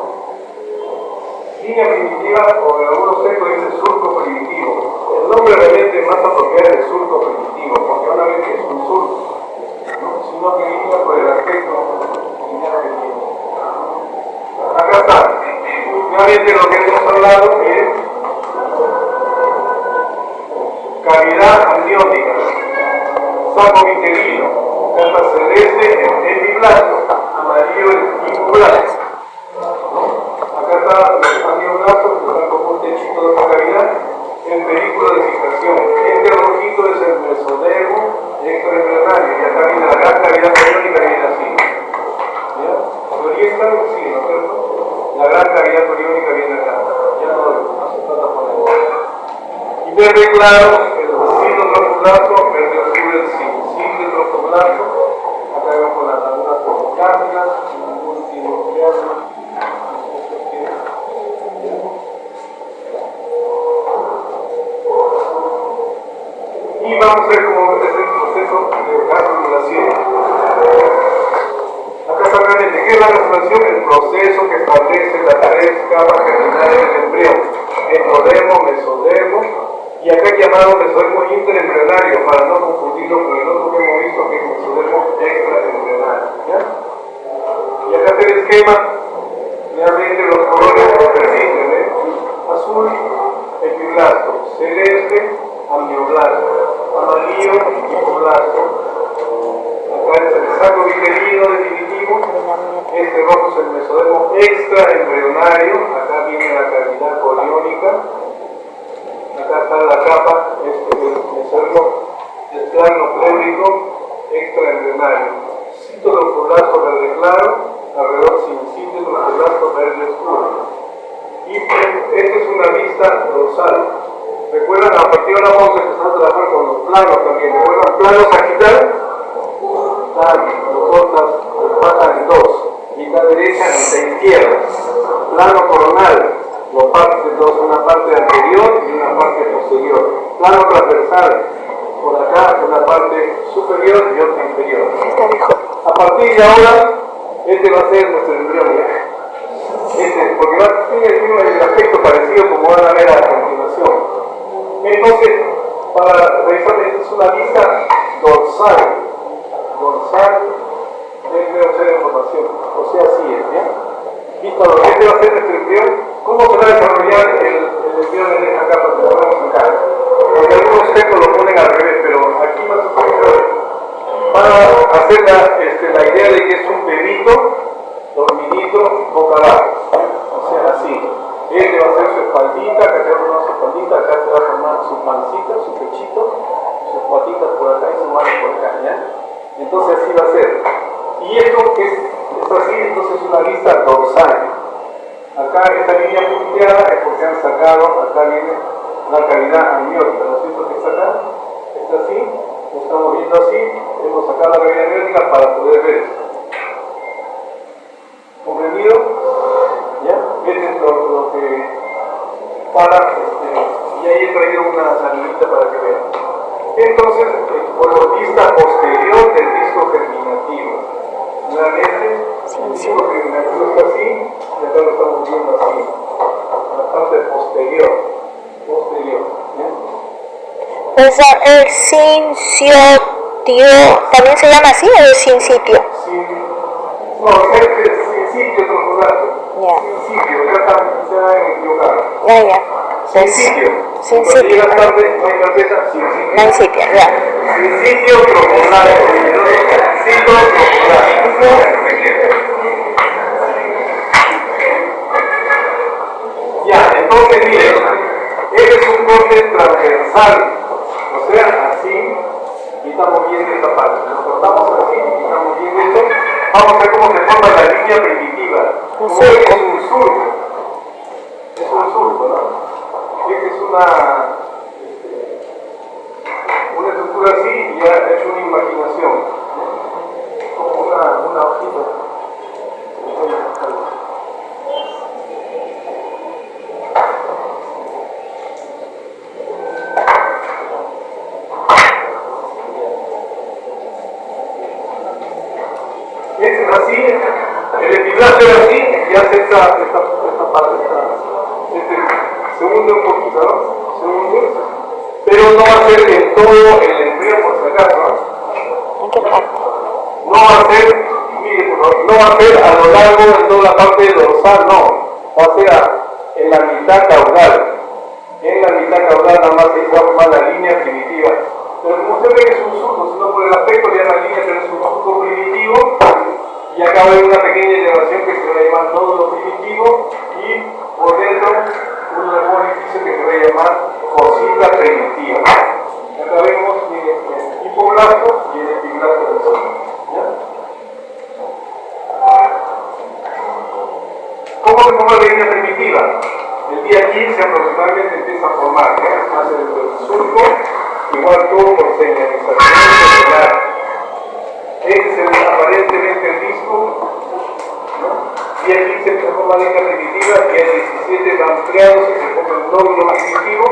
Línea primitiva, o en algunos textos dice surco primitivo. El nombre realmente más apropiado es surco primitivo, porque una vez que es un surco, ¿no? Sino que línea por el aspecto lineal que tiene. Acá está. Nuevamente lo que hemos hablado es cavidad amniótica, saco vitelino, capa celeste, epiblasto, amarillo el hipoblasto. Acá está el amioblasto, que está como un techito de la cavidad, el película de fijación. Este rojito es el mesodermo extraembrionario, y acá viene la gran cavidad poliónica, viene así. ¿Ya? ¿Se orientan? Sí, ¿no es cierto? La gran cavidad poliónica viene acá. Ya no se trata por ahí. Y verde claro, el citotrofoblasto, verde oscuro el citotrofoblasto. Acá vemos con las lagunas prostáticas, ningún tiroideano. Y vamos a ver cómo es el proceso de gastrulación. Acá está realmente, ¿qué es la gastrulación? El proceso que establece las tres capas germinales del embrión. Endodermo, mesodermo, y acá llamado mesodermo interembrionario, para no confundirlo con el otro que hemos visto, que es mesodermo extraembrionario. ¿Ya? Y acá está el esquema, realmente los colores lo persisten, ¿eh? Azul, epiblasto, celeste, amnioblasto, amarillo, hipoblasto. Acá es el saco vitelino definitivo, vista dorsal. Recuerdan, a partir de ahora vamos a empezar a trabajar con los planos también. ¿Recuerdan? Plano sagital, lo cortas, lo pasan en dos. Mitad derecha, mitad izquierda. Plano coronal, lo partes en dos, una parte anterior y una parte posterior. Plano transversal, por acá una parte superior y otra inferior. A partir de ahora, este va a ser nuestro embrión ya. Porque va a tener el aspecto parecido como van a ver a continuación. Entonces, para revisar, esta es una vista dorsal del negocio de información. O sea, así es, ¿ya? Vista dorsal, este va a ser nuestro embrión. ¿Cómo se va a desarrollar el embrión en esta capa? Te lo vamos acá. Porque algunos textos lo ponen al revés, pero aquí más o menos van a hacer la idea de que es un bebito dormidito boca abajo, o sea, así. Este va a ser su espaldita, acá se va a formar su espaldita, acá se va a formar su pancita, su pechito, sus patitas por acá y su mano por acá, ¿ya? Entonces así va a ser. Y esto que es así, entonces es una vista dorsal. Acá esta línea punteada es porque han sacado, acá viene la cavidad amniótica, ¿no es cierto? Que está acá, está así, lo estamos viendo así, hemos sacado la cavidad amniótica para poder ver esto. ¿Comprendido? ¿Ya? Este es lo que para, y ahí he traído una saludita para que vean. Entonces, por la vista posterior del disco germinativo. Nuevamente, el disco germinativo está así, y acá lo estamos viendo así. La parte posterior. ¿Ya? Profesor, ¿el sincitio también se llama así o el sincitio? No, es sitio troncodato. Sin sitio, ya se van a equivocar. Ya. Sin sitio. Sin Cuando sitio. llegas tarde, no hay carpeta, sin sitio. No hay sitio, ya. Sin sitio troncodato. Sitio troncodato. Ya, entonces miren, este es un corte transversal. O sea, así, y estamos viendo esta parte. Nos cortamos así, y estamos viendo esto. Vamos a ver cómo se forma la línea primitiva. Como ven, es un surco. Es un surco, ¿no? Esta es una estructura así y ya he hecho una imaginación. Como una hojita. Este es así, el epiglacio es así, y hace esta parte, se hunde un poquito, ¿no? Se hunde, pero no va a ser en todo el embrión, por si acaso, ¿no? ¿En qué parte? No va a ser, mire, no va a ser a lo largo de toda la parte dorsal, no, va a ser en la mitad caudal. En la mitad caudal nada más se va a formar la línea primitiva. Pero como usted ve que es un surco, sino por el aspecto de la línea, pero es un surco primitivo, y acá va a haber una pequeña elevación que se va a llamar nódulo primitivo, y por dentro un orificio que se va a llamar fosita primitiva. Acá vemos el hipoblasto y el epiglasto del sol. ¿Cómo se forma la línea primitiva? El día 15 aproximadamente empieza a formar, hace el surco, igual todo por señalización celular. Este es aparentemente el disco, ¿no? Día 15 empieza a formar la línea primitiva, día 17 va ampliándose, se forma el nódulo primitivo,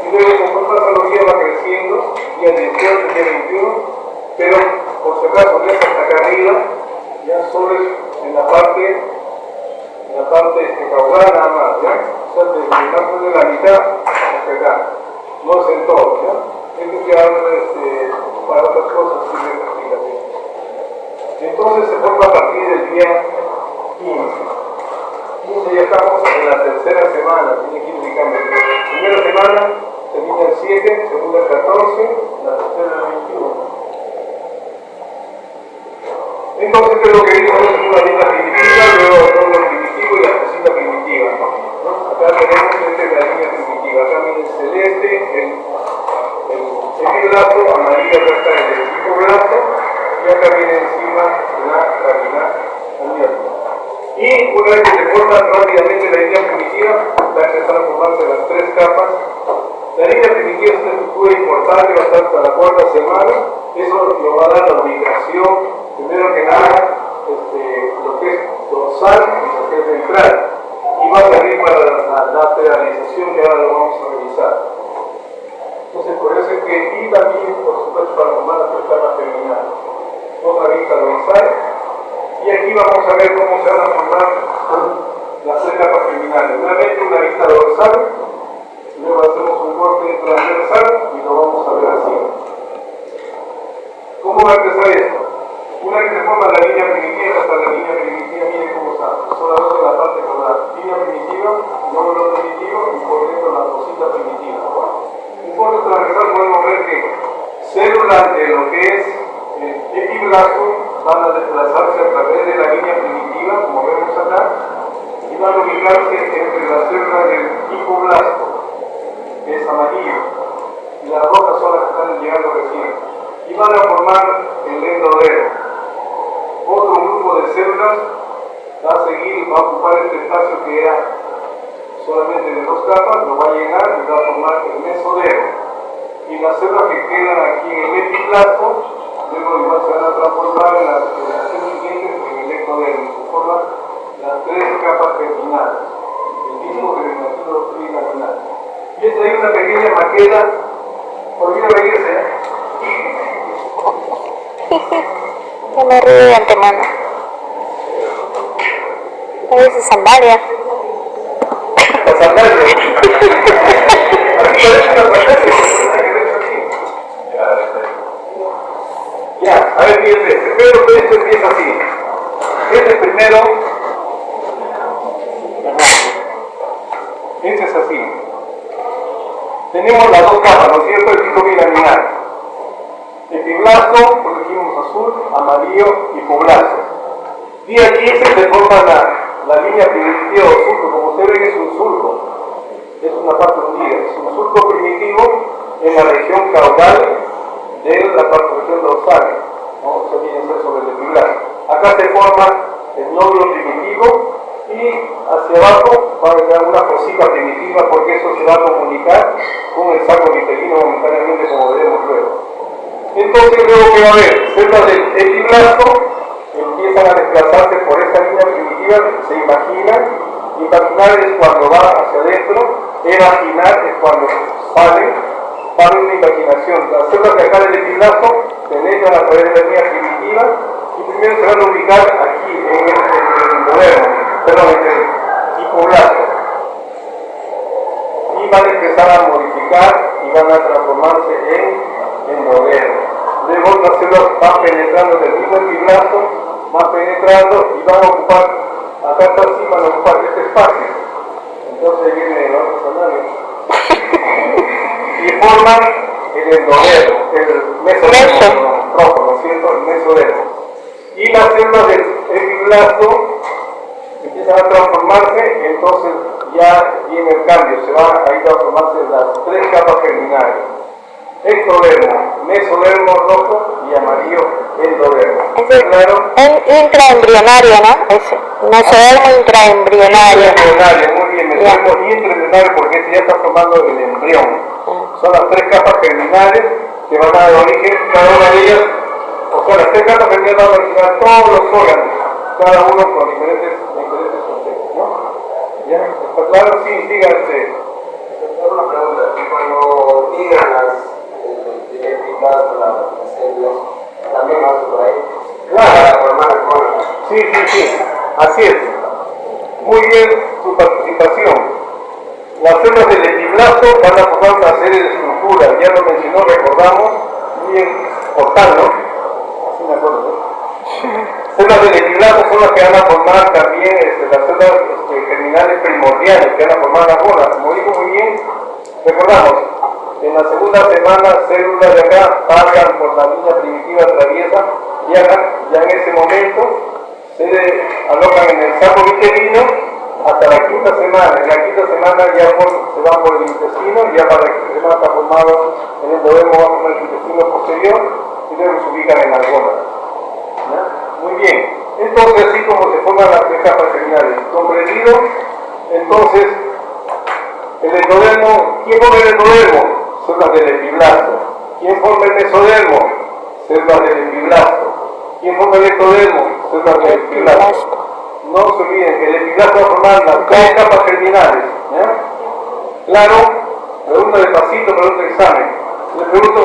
y luego conforme pasan los días va creciendo, día 18, día 21, pero por si acaso ya hasta acá arriba, ya solo es en la parte caudal nada más, ¿ya? O sea, desde la mitad hasta acá, no es en todo, ¿ya? Esto que habla para otras cosas sin esta explicación. Entonces se forma a partir del día 15. Ya estamos en la tercera semana, tiene que ir indicando. Primera semana termina el 7, segunda el 14, la tercera el 21. Entonces, ¿qué es lo que dice? Una línea primitiva, luego todo lo primitivo y la cosita primitiva, ¿no? Acá tenemos la línea primitiva, acá viene el celeste, el epiglasto, amarillo acá está el hipoblasto, y acá viene encima la cavidad amniótica. Y una vez que se forma rápidamente la línea primitiva, va a empezar a formarse día es una estructura importante, va a estar hasta la cuarta semana. Eso nos va a dar la ubicación, primero que nada, lo que es dorsal y lo que es ventral. Y va a servir para la lateralización que ahora lo vamos a revisar. Entonces, por eso es que, y también, por supuesto, para formar las tres capas terminales. Otra vista dorsal. Y aquí vamos a ver cómo se van a formar las tres capas terminales. Nuevamente una vista dorsal, luego hacemos un corte transversal y lo vamos a ver así. ¿Cómo va a empezar esto? Una vez que se forma la línea primitiva, hasta la línea primitiva, miren cómo está. Solamente en la parte caudal. Línea primitiva, nódulo primitivo y por dentro la rosita primitiva. Un corte transversal podemos ver que células de lo que es el epiblasto van a desplazarse a través de la línea primitiva, como vemos acá, y van a ubicarse entre las células del hipoblasto, que es amarillo, y las rojas son las que están llegando recién, y van a formar el endodermo. Otro grupo de células va a seguir, va a ocupar este espacio que era solamente de dos capas, lo va a llenar y va a formar el mesodermo. Y las células que quedan aquí en el epiblasto, luego igual se van a transformar en las generaciones siguientes en el ectodermo, se forman las tres capas terminales, el mismo germinativo trilaminar. Y esta es una pequeñna maqueta, olvida reírse, Ya me río de antemano. Parece sandalia. La sandalia. Así parece una sandalia. Ya, a ver, fíjense, primero que esto empieza así. Este primero, este es así. Tenemos las dos capas, ¿no es cierto? El pico bilaminar. Epiblasto, porque dijimos azul, amarillo y hipoblasto. Y aquí se forma la línea primitiva o surco, como ustedes ven es un surco. Es una parte hundida, es un surco primitivo en la región caudal de la región dorsal, ¿no? Eso viene a ser sobre el epiblasto. Acá se forma el nódulo primitivo y hacia abajo va a haber una fosita primitiva porque eso se va a comunicar con el saco vitelino momentáneamente, como veremos luego. Entonces luego que va a haber células del epiblasto empiezan a desplazarse por esta línea primitiva, se imaginan. Imaginar es cuando va hacia adentro, evaginar es cuando sale, para una imaginación. Las células de acá del epiblasto penetran a través de la línea primitiva y primero se van a ubicar aquí en el endodermo, perdón, en el hipoblasto. Y van a empezar a modificar y van a transformarse en endodermo. Luego las células van penetrando del mismo epiblasto, van penetrando y van a ocupar, acá está así, van a ocupar este espacio. Entonces viene el otro salario. Y forman el endodermo, el mesodermo rojo, ¿no es cierto? El mesodermo. Y las células del epiblasto empiezan a transformarse, entonces ya viene el cambio, se van a ir a formarse las tres capas germinales. Ectodermo, mesodermo rojo y amarillo endodermo. Claro. Es intraembrionario, ¿no? Es mesodermo intraembrionario. Intraembrionario, muy bien, mesodermo intraembrionario porque este ya está formando el embrión. Son las tres capas germinales que van a dar origen, cada una de ellas, o sea, las tres capas germinales van a originar todos los órganos, cada uno con diferentes contextos, ¿no? ¿Ya? ¿Está claro? Sí, díganse. Una pregunta, cuando digan las células, también vas por ahí. Claro. Para formar el cono. Sí, así es. Muy bien su participación. Las células del epiblasto van a formar una serie de estructuras, ya lo mencionó, recordamos, bien cortando, así me acuerdo, ¿no? Células del epiblasto son las que van a formar también las células germinales primordiales, que van a formar las bolas. Como dijo muy bien, recordamos, en la segunda semana células de acá pasan por la línea primitiva traviesa, viajan, ya en ese momento se alojan en el saco vitelino hasta la quinta semana. En la quinta semana ya se van por el intestino, ya para la quinta semana está formado el endodermo, va a formar el intestino posterior y luego se ubican en las gónadas. Muy bien, entonces así como se forman las tres capas germinales, comprendido. Entonces el endodermo, ¿quién forma el endodermo? células del epiblasto. ¿Quién forma el mesodermo? Células del epiblasto. ¿Quién forma el ectodermo? Células del epiblasto. No se olviden que el epiblasto va a formar las tres capas germinales. ¿Ya? Claro, pregunta de pasito, pregunta de examen. Le pregunto,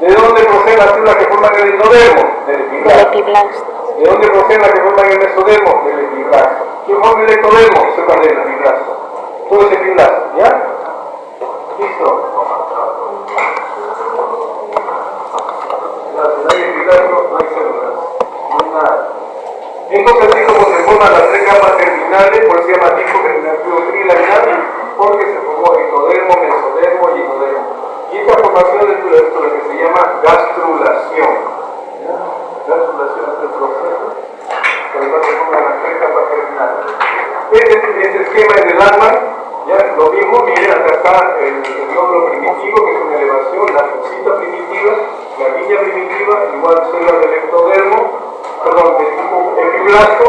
¿de dónde proceden las células que forman el endodermo? Del epiblasto. ¿De dónde proceden las que forman el mesodermo? Del epiblasto. ¿Quién forma el ectodermo? Células del epiblasto. Todo es epiblasto, ¿ya? Listo. Gracias. No hay epiblasto, no hay células. No hay nada. Entonces, así como se forman las tres capas terminales, por eso se llama tipo generativo trilaminar, porque se formó ectodermo, mesodermo y endodermo. Y esta formación es lo que se llama gastrulación. ¿Ya? Gastrulación es el proceso por el cual se forman las tres capas terminales. Este esquema es del alma, ya lo mismo, miren, acá está el nódulo primitivo, que es una elevación, la fosita primitiva, la línea primitiva, igual células del ectodermo, perdón, del tipo epiblasto,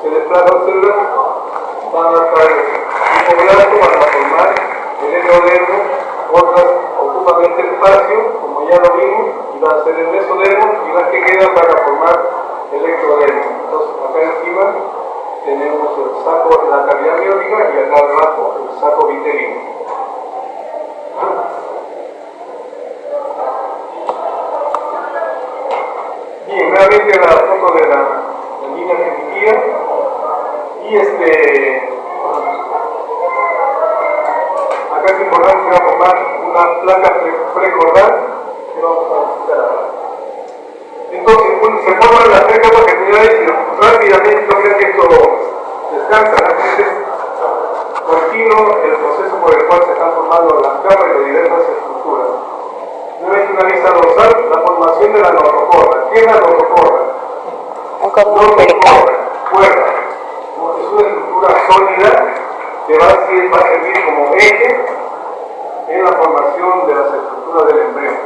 se desplazan células, van a estar el hipoblasto, van a formar el endodermo, otras ocupan este espacio, como ya lo vimos, y va a ser el mesodermo, y las que quedan van a formar el ectodermo. Entonces, acá encima tenemos el saco, la cavidad amniótica, y acá abajo el saco vitelino. Bien, nuevamente la foto de la línea primitiva, y acá es importante que va a formar una placa precordal que vamos a visitar ahora. Entonces, se forman las tres capas germinales y rápidamente, no crean que esto descansa, realmente es continuo el proceso por el cual se están formando las capas y las diversas estructuras. Una vez finaliza dorsal, la formación de la notocorda. ¿Qué es la notocorda? Notocorda, cuerda. Es una estructura sólida que va a servir como eje en la formación de las estructuras del embrión.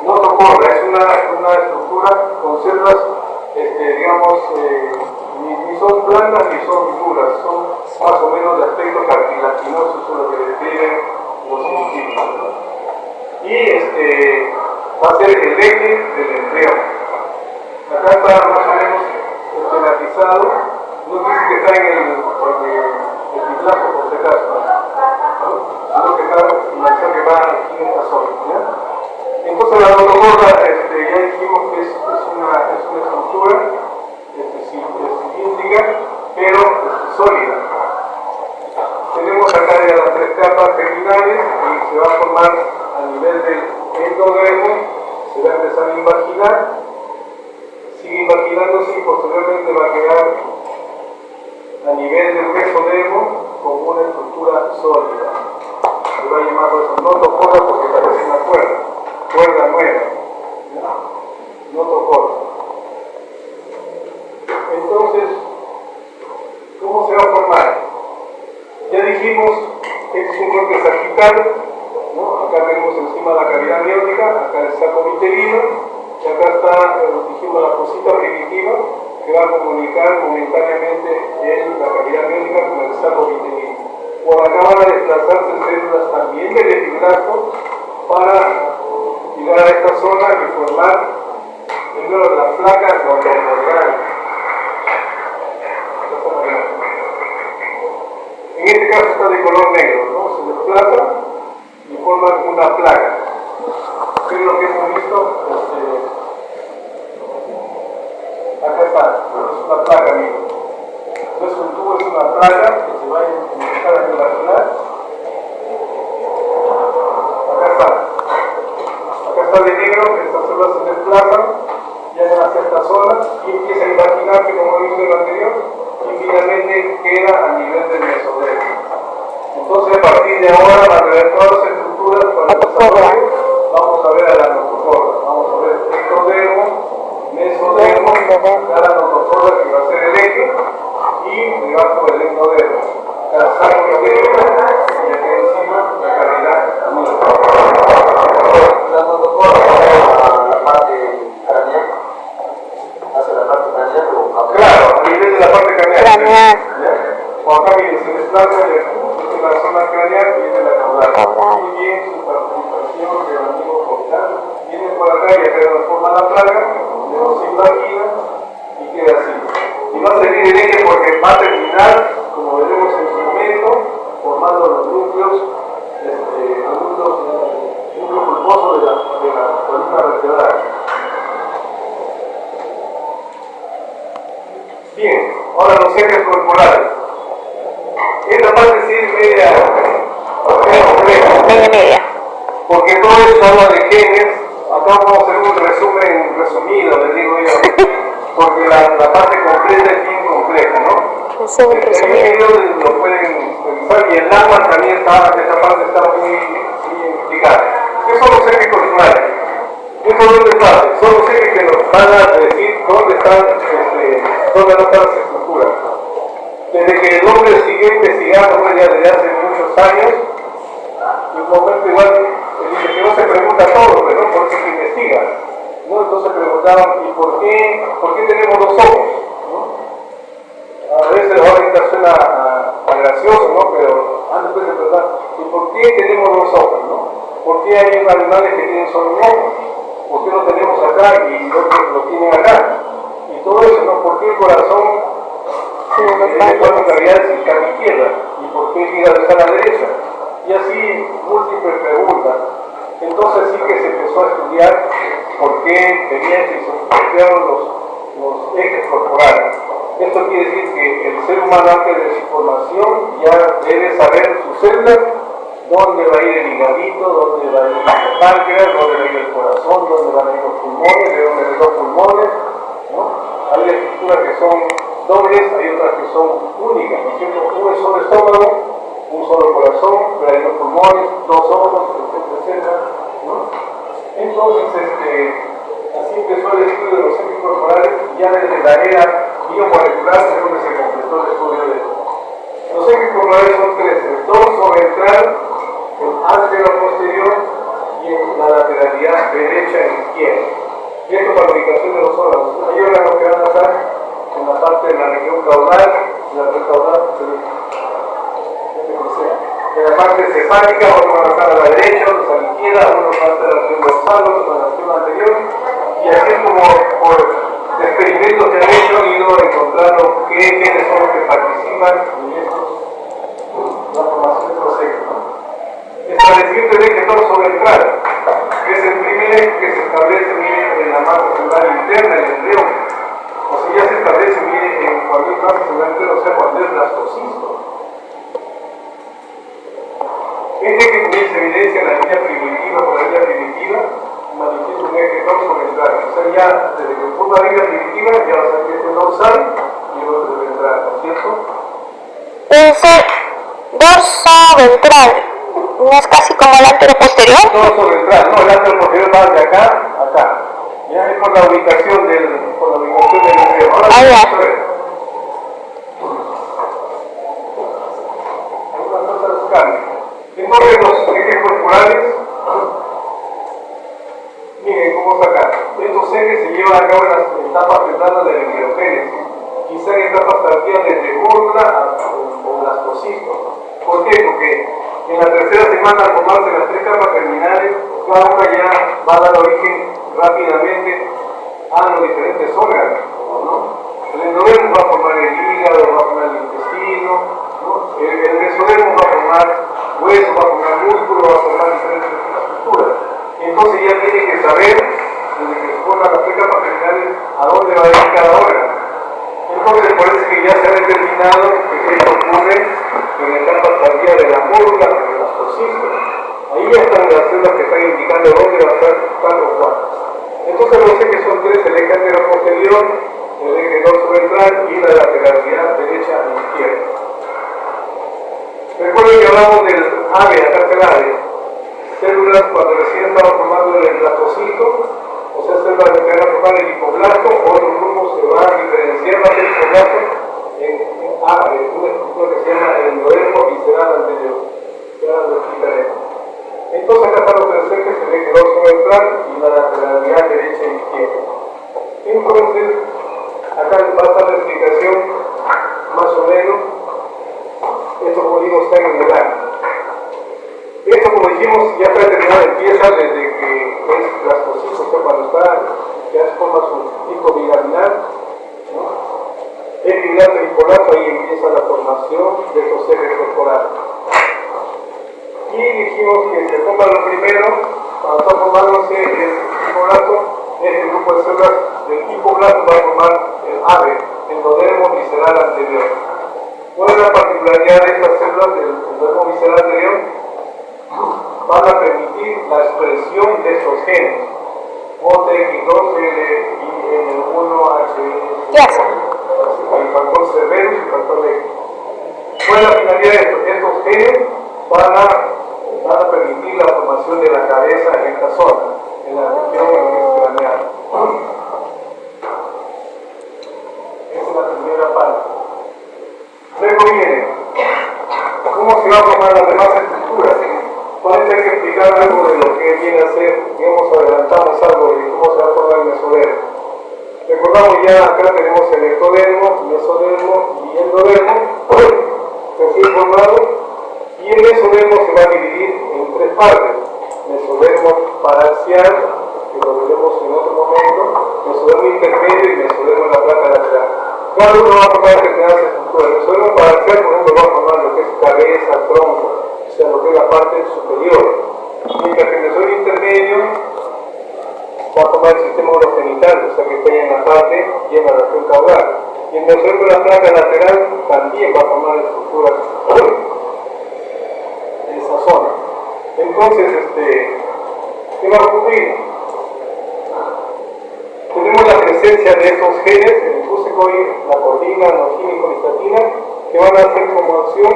Notocorda es una estructura con células, digamos, ni son blandas ni son duras, son más o menos de aspecto cartilaginoso, eso es lo que describen los científicos. Y va a ser el eje del embrión. Acá está más o menos esquematizado, no dice que está en el epiblasto por si acaso, sino que está en que va aquí en esta zona. ¿Ya? Entonces la notocorda, ya dijimos que es una estructura cilíndrica, pero sólida. Tenemos acá ya las tres capas terminales y se va a formar a nivel del endodermo, se va a empezar a invaginar, sigue invaginándose y posteriormente va a quedar a nivel del mesodermo como una estructura sólida. Se va a llamar por eso notocorda porque parece una cuerda nueva, notocorda. Entonces, ¿cómo se va a formar? Ya dijimos que es un corte sagital, ¿no? Acá tenemos encima la cavidad amniótica, acá el saco vitelino, y acá está, dijimos, la fosita primitiva que va a comunicar momentáneamente en la cavidad amniótica con el saco vitelino. Por acá van a desplazarse células también del epiblasto para llegar a esta zona y formar primero las placas notocordiales. En este caso está de color negro, ¿no? Se desplaza y forman una placa. ¿Qué es lo que hemos visto? Acá está, es una placa, amigos. No es un tubo, es una placa que se va a empezar a relacionar. Acá está de negro, estas células se desplazan, llegan hacia esta zona y empieza a imaginarse como vimos en lo anterior y finalmente queda a nivel del mesodermo. Entonces a partir de ahora van a ver todas las estructuras para el desarrollo, vamos a ver a la notocorda, vamos a ver ectodermo, mesodermo, acá la notocorda que va a ser el eje y debajo del endodermo. Acá saco vitelino y acá encima la cavidad amniótica. La notocorda hacia la parte craneal, hacia la parte craneal o claro, a nivel de la parte craneal. O acá miren, se desplaza y Entonces la zona craneal viene la caudal. Muy bien su participación del amigo Portal. Viene por acá y acá forma la plaga, le nos invagina y queda así. Y va a seguir en eje porque va a terminar, como veremos en su momento, formando los núcleos pulposos de la columna vertebral. Bien, ahora los ejes corporales. Esta parte sí es media compleja. Porque todo eso habla de genes. Acá vamos a hacer un resumen resumido, les digo yo. Porque la parte completa es bien compleja, ¿no? Resumen resumido. Lo pueden pensar y el AMA también esta parte está muy explicada. ¿Qué son los ejes corporales? Esto dónde está, son los ejes que nos van a decir dónde están, dónde no están las estructuras. Desde que el hombre siguió investigando, pues ya desde hace muchos años, y un momento igual, el investigador se pregunta todo, pero no por qué se investiga. ¿No? Entonces preguntaban, ¿y por qué tenemos dos ojos? ¿No? A veces ahorita suena gracioso, ¿no? Pero antes de preguntar, ¿y por qué tenemos dos ojos? ¿No? ¿Por qué hay animales que tienen solo un ojo? ¿Por qué lo tenemos acá y otros lo tienen acá? Y todo eso, ¿no? ¿Por qué el corazón tiene cuatro cavidades en cada izquierda? ¿Y por qué el hígado está a la derecha? Y así múltiples preguntas. Entonces sí que se empezó a estudiar por qué tenían que estudiar los ejes corporales. Esto quiere decir que el ser humano antes de su formación ya debe saber sus células, dónde va a ir el higadito, dónde va a ir el páncreas, dónde va a ir el corazón, dónde van a ir los pulmones, de dónde van los pulmones, ¿no? Hay estructuras que son dobles, hay otras que son únicas, ¿no es cierto? Uno es solo estómago, un solo corazón, pero hay los pulmones, dos ojos, etcétera, ¿no? Entonces, así empezó el estudio de los ejes corporales, ya desde la era biomolecular es donde se completó el estudio de esto. Los ejes corporales son tres: el dorso ventral, el anterior posterior y en la lateralidad derecha e izquierda. Esto para la ubicación de los órganos. Hay órganos que van a estar en la parte de la región caudal, en la región caudal, en la parte cefálica, otros van a estar a la derecha, otros a la izquierda, unos van a estar en la región dorsal, otros en la región anterior, y así como por experimentos que han hecho han ido encontrando qué genes son los que participan en la formación de estos ejes, ¿no? Estableciendo el eje dorso ventral, que es el primer eje que se establece en la masa celular interna del embrión. O sea, ya se establece en cualquier masa celular interna, o sea, cuando es blastocisto. Este que comienza evidencia en la línea primitiva, por la línea primitiva, manifiesta un eje dorso ventral. O sea, ya desde que forma la línea primitiva, ya va a ser este dorsal y el otro ventral, ¿no es cierto? Ese dorso ventral, ¿no es casi como el anteroposterior? Dorso ventral, no, el anteroposterior va de acá a acá. Ya es por la ubicación del embrión. Ahora vamos a ver. Algunas cosas cambian. Entonces los ejes corporales, miren cómo está acá. Estos ejes se llevan a cabo en las etapas tempranas de la embriogénesis, quizá en etapas tardías desde mórdula o blastocisto. ¿Por qué? Porque en la tercera semana, al formarse las tres capas terminales, cada una ya va a dar origen rápidamente a los diferentes órganos, ¿no? El endodermo va a formar el hígado, va a formar el intestino, ¿no? El mesodermo va a formar hueso, va a formar músculo, va a formar diferentes estructuras. Entonces ya tiene que saber, desde que se forman las tres capas terminales, a dónde va a ir cada órgano. Entonces parece que ya se ha determinado que esto ocurre en la etapa tardía de la módula o de la blastocisto. Ahí ya están las células que están indicando dónde va a estar tal o cual. Entonces los ejes son tres: el eje anteroposterior, el eje dorso ventral y la lateralidad derecha e izquierda. Recuerden que hablamos del ave, acartelade, células cuando recién estaban formando el blastocisto, o sea, células que van a formar el hipoblasto, otros grupos se van a diferenciar más del hipoblasto en ave, una estructura que se llama el endodermo y será la anterior. Ya lo explicaremos. Entonces acá están los tres ejes, el eje dorso ventral y la lateralidad derecha e izquierda. Entonces, acá va a estar la explicación más o menos. Esto, como digo, está en el año. Esto, como dijimos, ya para terminar empieza desde que es blastocisto, o sea, cuando está, ya forma su pico bilaminal, ¿no? Epilato y polato, ahí empieza la formación de estos ejes corporales. Y dijimos que se forma lo primero, cuando está formándose el hipoblasto, este grupo de células del hipoblasto va a formar el AVE, endodermo visceral anterior. ¿Cuál es la particularidad de estas células del endodermo visceral anterior? Van a permitir la expresión de estos genes, OTX2, LIN1, Yes. el factor Cerberus y el factor X. ¿Cuál es la finalidad de esto? Estos genes van a permitir la formación de la cabeza en esta zona, en la región que es craneal. Esa es la primera parte. Luego viene, ¿cómo se va a formar las demás estructuras? Con esto hay que explicar algo de lo que viene a ser, digamos, adelantamos algo de cómo se va a formar el mesodermo. Recordamos ya, acá tenemos el ectodermo, mesodermo y endodermo, recién formado, y el mesodermo se va a dividir en tres partes: mesodermo paraxial, que lo veremos en otro momento, mesodermo intermedio y mesodermo en la placa lateral. Cada uno va a formar determinadas estructuras. El mesodermo paraxial, por ejemplo, va a formar lo que es cabeza, tronco, o sea, lo que es la parte superior, mientras que el mesodermo intermedio va a formar el sistema urogenital, o sea que está en la parte y en la región caudal. Y el mesodermo de la placa lateral también va a formar estructuras en esa zona. Entonces, ¿qué va a ocurrir? Tenemos la presencia de estos genes, el fusicoid, la cordina, nojina y colistatina, que van a hacer como acción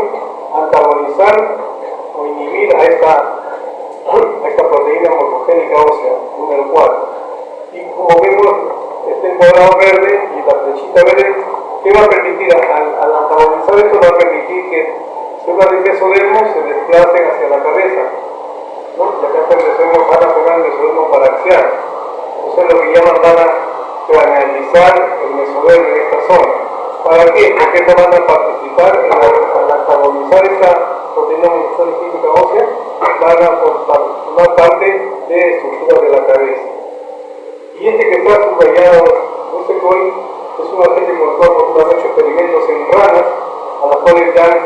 antagonizar o inhibir a esta proteína morfogénica ósea, número 4. Y como vemos, este encuadrado verde y la flechita verde, ¿qué va a permitir? Al antagonizar esto, va a permitir que células de mesodermo se desplacen hacia la cabeza, ¿no? Y acá está el mesodermo, van a formar el mesodermo paraxial. O sea, lo que llaman, van a cranealizar el mesodermo en esta zona. ¿Para qué? Porque no van a participar al antagonizar esta proteína morfogénica ósea, van a formar parte de estructuras de la cabeza. Y este que está subrayado, fusicoid, es un agente con el cual han hecho experimentos en ranas, a las cuales ya han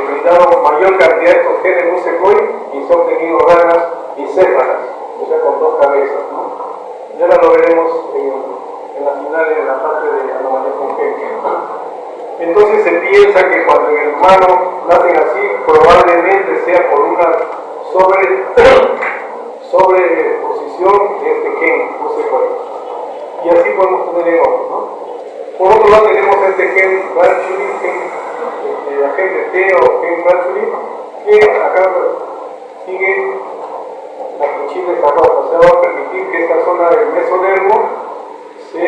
brindado mayor cantidad de estos genes fusicoid y se han obtenido ranas bicéfalas, o sea, con dos cabezas, ¿no? Y ahora lo veremos en la final, en la parte de anomalía congénita. Entonces se piensa que cuando en el humano nacen así, probablemente sea por una sobreposición de este gen fusicoid. Y así podemos tener en otro, ¿no? Por otro lado tenemos este gen Ranchuri, agente T o gen Ranchuri, que acá sigue la flechita roja, o sea, va a permitir que esta zona del mesodermo se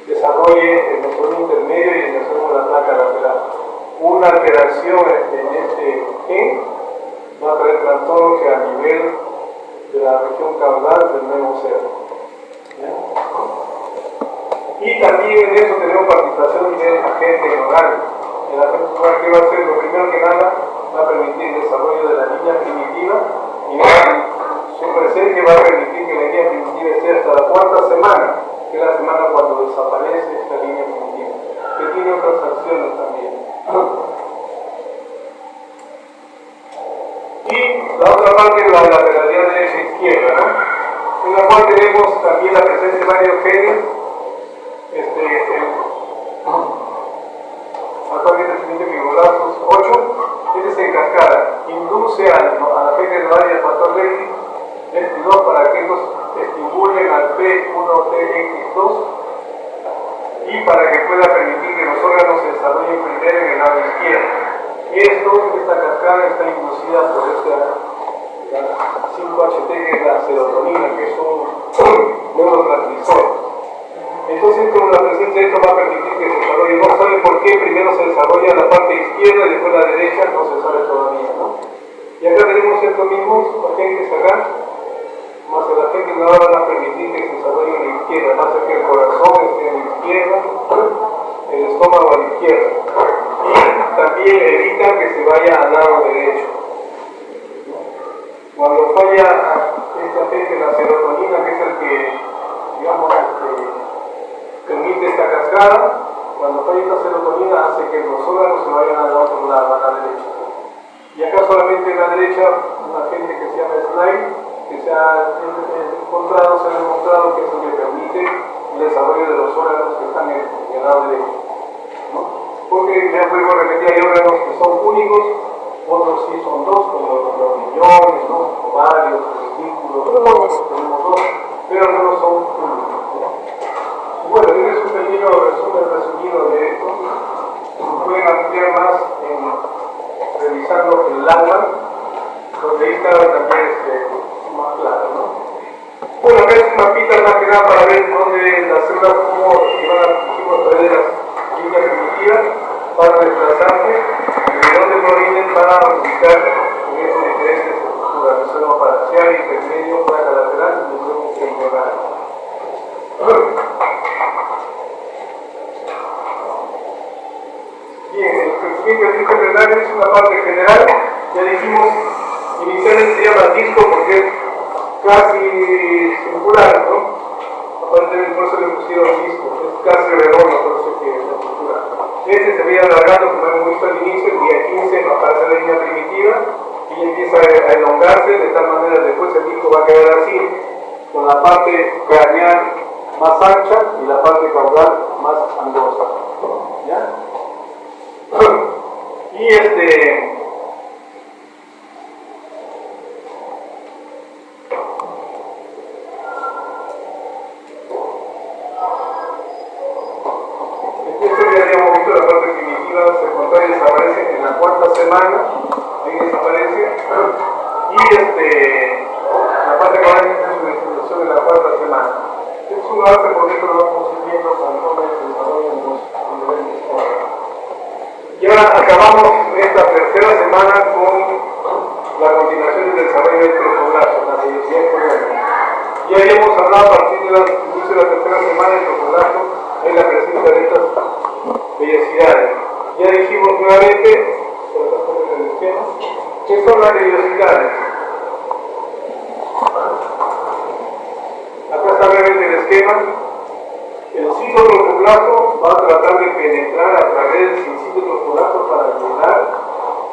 desarrolle el mesodermo intermedio y el mesodermo de la placa lateral. Una alteración en este gen va a traer trastornos que a nivel de la región caudal del nuevo cerdo. Y también en eso tenemos participación de agente neural. El agente neural, que va a hacer, lo primero que nada, va a permitir el desarrollo de la línea primitiva y su presencia va a permitir que la línea primitiva esté hasta la cuarta semana, que es la semana cuando desaparece esta línea primitiva, que tiene otras acciones también. Y la otra parte es la lateralidad derecha e izquierda, ¿no? En la cual tenemos también la presencia de varios genes. Actualmente se dice que Golazos 8, este se encascada, induce a la gente de varias factor X22 para que estos estimulen al P1TX2 y para que pueda permitir que los órganos se desarrollen primero en el lado izquierdo. Esta cascada está inducida por esta 5-HT, que es la serotonina, que es un neurotransmisor. Entonces, con la presencia de esto va a permitir que se desarrolle. No sabe por qué primero se desarrolla la parte izquierda y después la derecha, no se sabe todavía, ¿no? Y acá tenemos estos mismos agentes acá, más el agente no van a permitir que se desarrolle en la izquierda, más que el corazón esté en la izquierda, el estómago a la izquierda. Y también evita que se vaya al lado derecho. Cuando falla esta gente la serotonina, que es el que, digamos, permite esta cascada, cuando falla esta serotonina hace que los órganos se vayan al otro lado, a la derecha. Y acá solamente en la derecha, una gente que se llama SNIDE, que se ha demostrado que es lo que permite el desarrollo de los órganos que están en el lado derecho, ¿no? Porque, ya vuelvo a repetir, hay órganos que son únicos, otros sí son dos, como los riñones, ¿no? Ovarios, testículos, tenemos dos, pero algunos son únicos, ¿no? Y bueno, este es un pequeño resumen resumido de esto. Pueden ampliar más revisando el agua, donde ahí está también más claro, ¿no? Bueno, acá es un mapita más que nada para ver dónde las células, cómo iban a través de las líneas primitivas para desplazarse y de dónde provienen para ubicar en esas diferentes estructuras, reserva parcial, intermedio, placa lateral y luego integral. Bien, el crecimiento embrionario es una parte general, ya dijimos, inicialmente se llama disco porque es casi circular, ¿no? Aparentemente por eso le pusieron disco, es casi redondo, por eso que es la estructura. Este se veía alargando, como hemos visto al inicio, el día 15 aparece la línea primitiva y empieza a elongarse, de tal manera después el disco va a quedar así, con la parte craneal más ancha y la parte caudal más angosta. ¿Ya? Y esto ya habíamos visto, la parte primitiva secundaria desaparece en la cuarta semana, ahí desaparece, y la parte caudal es su distribución en la cuarta semana. Es un avance porque esto lo vamos viendo conforme se desarrollan los diferentes órganos. Y ahora acabamos esta tercera semana con la continuación del desarrollo del trofoblasto, la vellosidad coronal. Ya habíamos hablado a partir del inicio de la tercera semana del trofoblasto en la presencia de estas vellosidades. Ya dijimos nuevamente, ¿qué son las vellosidades? Acá está brevemente el esquema. El citotrofoblasto va a tratar de penetrar a través del citotrofoblasto para llegar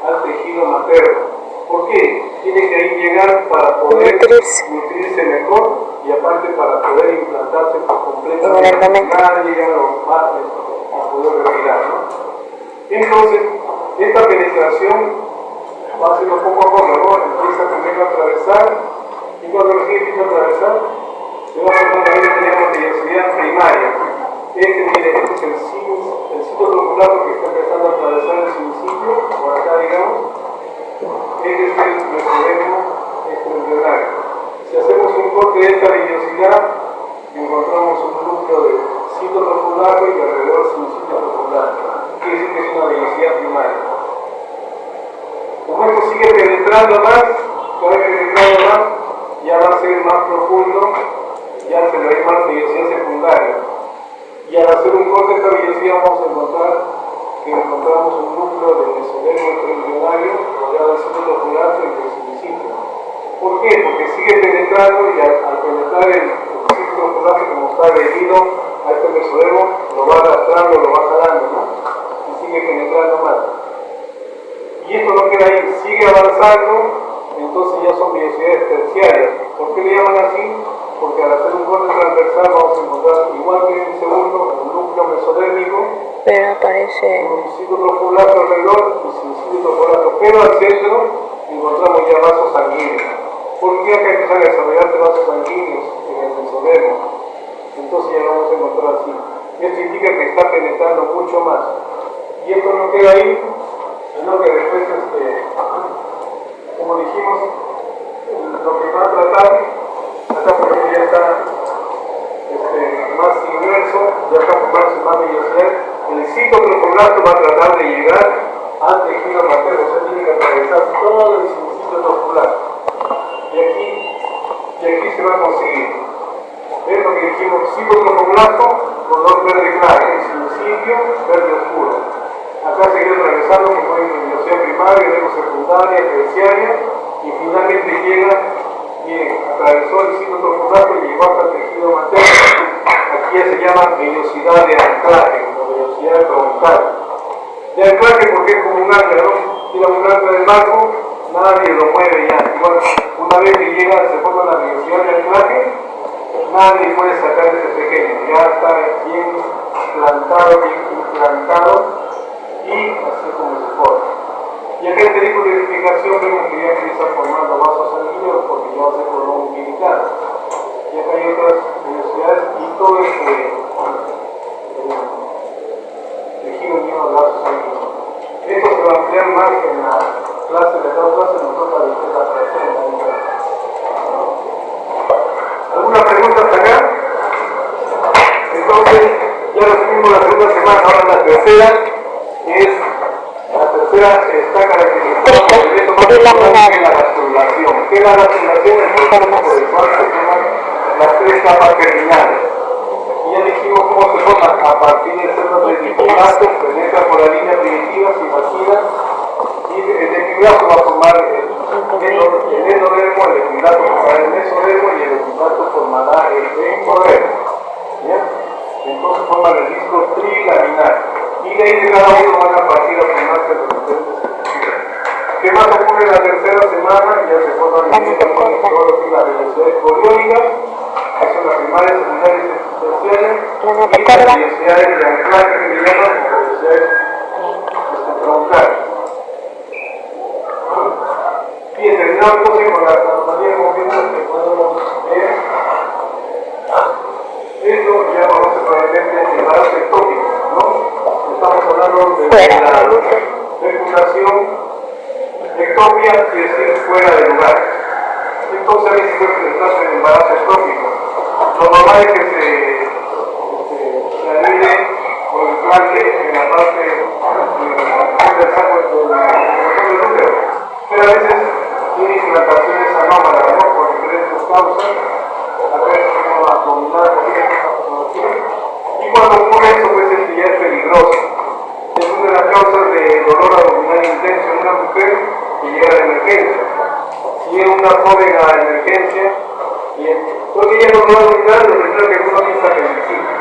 al tejido materno. ¿Por qué? Tiene que ahí llegar para poder nutrirse mejor y aparte para poder implantarse por completo. Nada llega a los márgenes a poder respirar, ¿no? Entonces, esta penetración va haciendo poco a poco, ¿no? Empieza primero a atravesar y cuando recién empieza a atravesar, se va formando ahí lo que llamamos vellosidad primaria. Mire, este es el citotrofoblasto que está empezando a atravesar el sinciclo, por acá digamos. Este es el mesodemo embrionario. Si hacemos un corte de esta vellosidad, encontramos un núcleo de citotrofoblasto y alrededor sin citotrofoblasto. Quiere decir que es una vellosidad primaria. Como esto sigue penetrando más, ya va a ser más profundo, ya se le va a llamar vellosidad secundaria. Y al hacer un corte de esta vellosidad vamos a encontrar que encontramos un núcleo de mesodemo embrionario rodeado del citotrofoblasto y del sinciclo. ¿Por qué? Porque sigue penetrando y al penetrar el citotrofoblasto, como está adherido a este mesodemo, lo va arrastrando, lo va jalando, ¿no? Y sigue penetrando más. Y esto no queda ahí, sigue avanzando, entonces ya son vellosidades terciarias. ¿Por qué le llaman así? Porque al hacer un corte transversal vamos a encontrar, igual que en el segundo, un núcleo mesodérmico, pero aparece un citotrofoblasto alrededor y sin citotrofoblasto, pero al centro encontramos ya vasos sanguíneos. ¿Por qué acá empiezan a desarrollarse vasos sanguíneos en el mesodermo? Entonces ya lo vamos a encontrar así. Esto indica que está penetrando mucho más. Y esto no queda ahí, sino que después, como dijimos, lo que va a tratar, acá por ejemplo ya está más inmerso, ya está formándose más vellosidad, el citotrofoblasto va a tratar de llegar al tejido materno, o sea, tiene que atravesar todo el citotrofoblasto. Y aquí se va a conseguir. ¿Ven lo que dijimos? Citotrofoblasto, color verde claro, sinciclo, verde oscuro. Acá seguir atravesando, que pueden secundaria, terciaria, y finalmente llega y atravesó el ciclo trofonato y llegó hasta el tejido materno. Aquí ya se llama vellosidad de anclaje, o vellosidad troncal. De anclaje porque es como un ancla, ¿no? Tira un ancla del barco, nadie lo mueve ya. Igual, una vez que llega, se forma la vellosidad de anclaje, nadie puede sacar ese pequeño, ya está bien plantado, bien implantado, y así como se forma. Y acá este tipo de edificación vemos que ya empieza formando vasos sanguíneos porque ya se formó umbilical. Y acá hay otras vellosidades y todo tejido lleno de vasos sanguíneos. Esto se va a ampliar más en la clase de cada clase, nosotros la presenta. ¿Alguna pregunta hasta acá? Entonces, ya recibimos la segunda semana, ahora la tercera está caracterizada por el método que es la gastrulación. ¿Qué es la gastrulación? Es el método por el cual se forman las tres capas terminales. Y ya dijimos cómo se forman a partir del centro del epiplasto, penetra por la línea primitiva, se imagina, y el epiplasto va a formar el endodermo, el epiplasto formará el mesodermo y el epiplasto formará el endodermo. Entonces forman el disco trilaminar. Y de ahí de cada uno van a partir a formarse los diferentes estructuras. ¿Qué más ocurre en la tercera semana? Ya se forman todo lo que es la velocidad coriónica, que son las primarias, secundarias y terciarias, y las velocidades de anclaje que le llaman velocidades troncales. Bien, terminamos entonces con la anatomía de movimientos que podemos ver. Esto ya conoce probablemente el embarazo ectópico, ¿no? Estamos hablando de la fecundación. Ectopia quiere decir fuera de lugar. Entonces ahí se puede presentarse el embarazo ectópico. Lo normal es que se anide o implante en la parte del saco del útero. Pero a veces tiene implantaciones anómalas, ¿no? Por diferentes causas. Acá es como abdominal, y cuando ocurre eso, pues es que ya es peligroso. Es una de las causas de dolor abdominal intenso en una mujer que llega a la emergencia. Si es una joven a la emergencia, porque ya dolor abdominal, lo primero que uno piensa es apendicitis.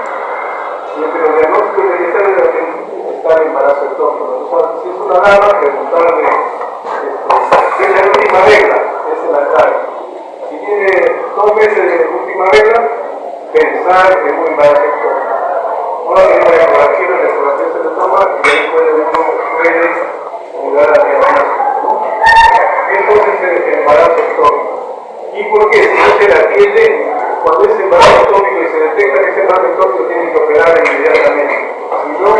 Pero el diagnóstico inicial de la apendicitis está en embarazo ectópico. Entonces, si es una dama, preguntarle ¿qué es la última regla? Esa es la clave. Si tiene 2 meses de última regla, pensar en un embarazo ectópico. Ahora tenemos la ecografía de se le toma y ahí uno puede llegar a diagnóstico. Entonces el embarazo ectópico. ¿Y por qué? Si no se le atiende, cuando es embarazo ectópico y se detecta que ese embarazo ectópico tiene que operar inmediatamente. Si no,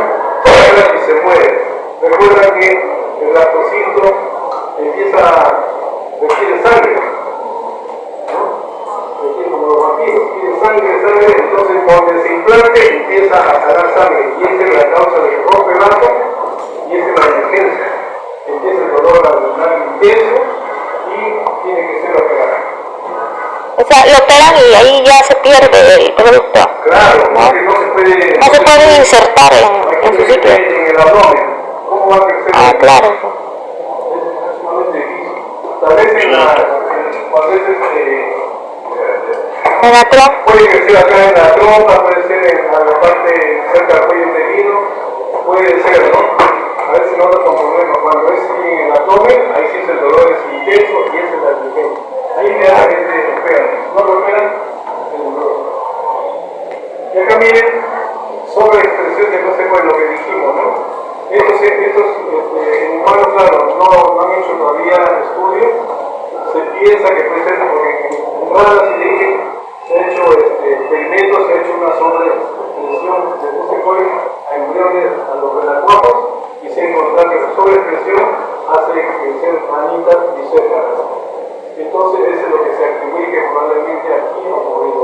se opera y se muere. Recuerda que el lactocito requiere sangre. Como los vampiros, pide sangre, entonces cuando se implante empieza a jalar sangre y esa es la causa de que rompe el vaso y esa es la emergencia. Empieza el dolor abdominal intenso y tiene que ser operado. O sea, lo operan y ahí ya se pierde el producto. Claro, ¿no? Porque no se puede insertar en su sitio. En el abdomen. ¿Cómo va a crecer? Claro. Es sumamente difícil. Tal vez cuando puede crecer acá en la trompa, puede ser en la parte cerca del cuello uterino, puede ser, ¿no? A veces no da con problemas. Cuando es en el abdomen, ahí sí el dolor es intenso y esa es la emergencia. Ahí inmediatamente operan. Si no lo operan, es doloroso. Y acá miren, sobre expresiones, no sé cuál es lo que dijimos, ¿no? Estos en humanos, claro, no han hecho todavía estudios. Se piensa que puede ser porque en raras y dije, se ha hecho experimentos, se ha hecho una sobreexpresión de busecoid a embriones, a los renacuajos, y se ha encontrado que la sobreexpresión hace crecer manitas bicéfalas. Entonces, eso es lo que se atribuye que probablemente aquí ha ocurrido.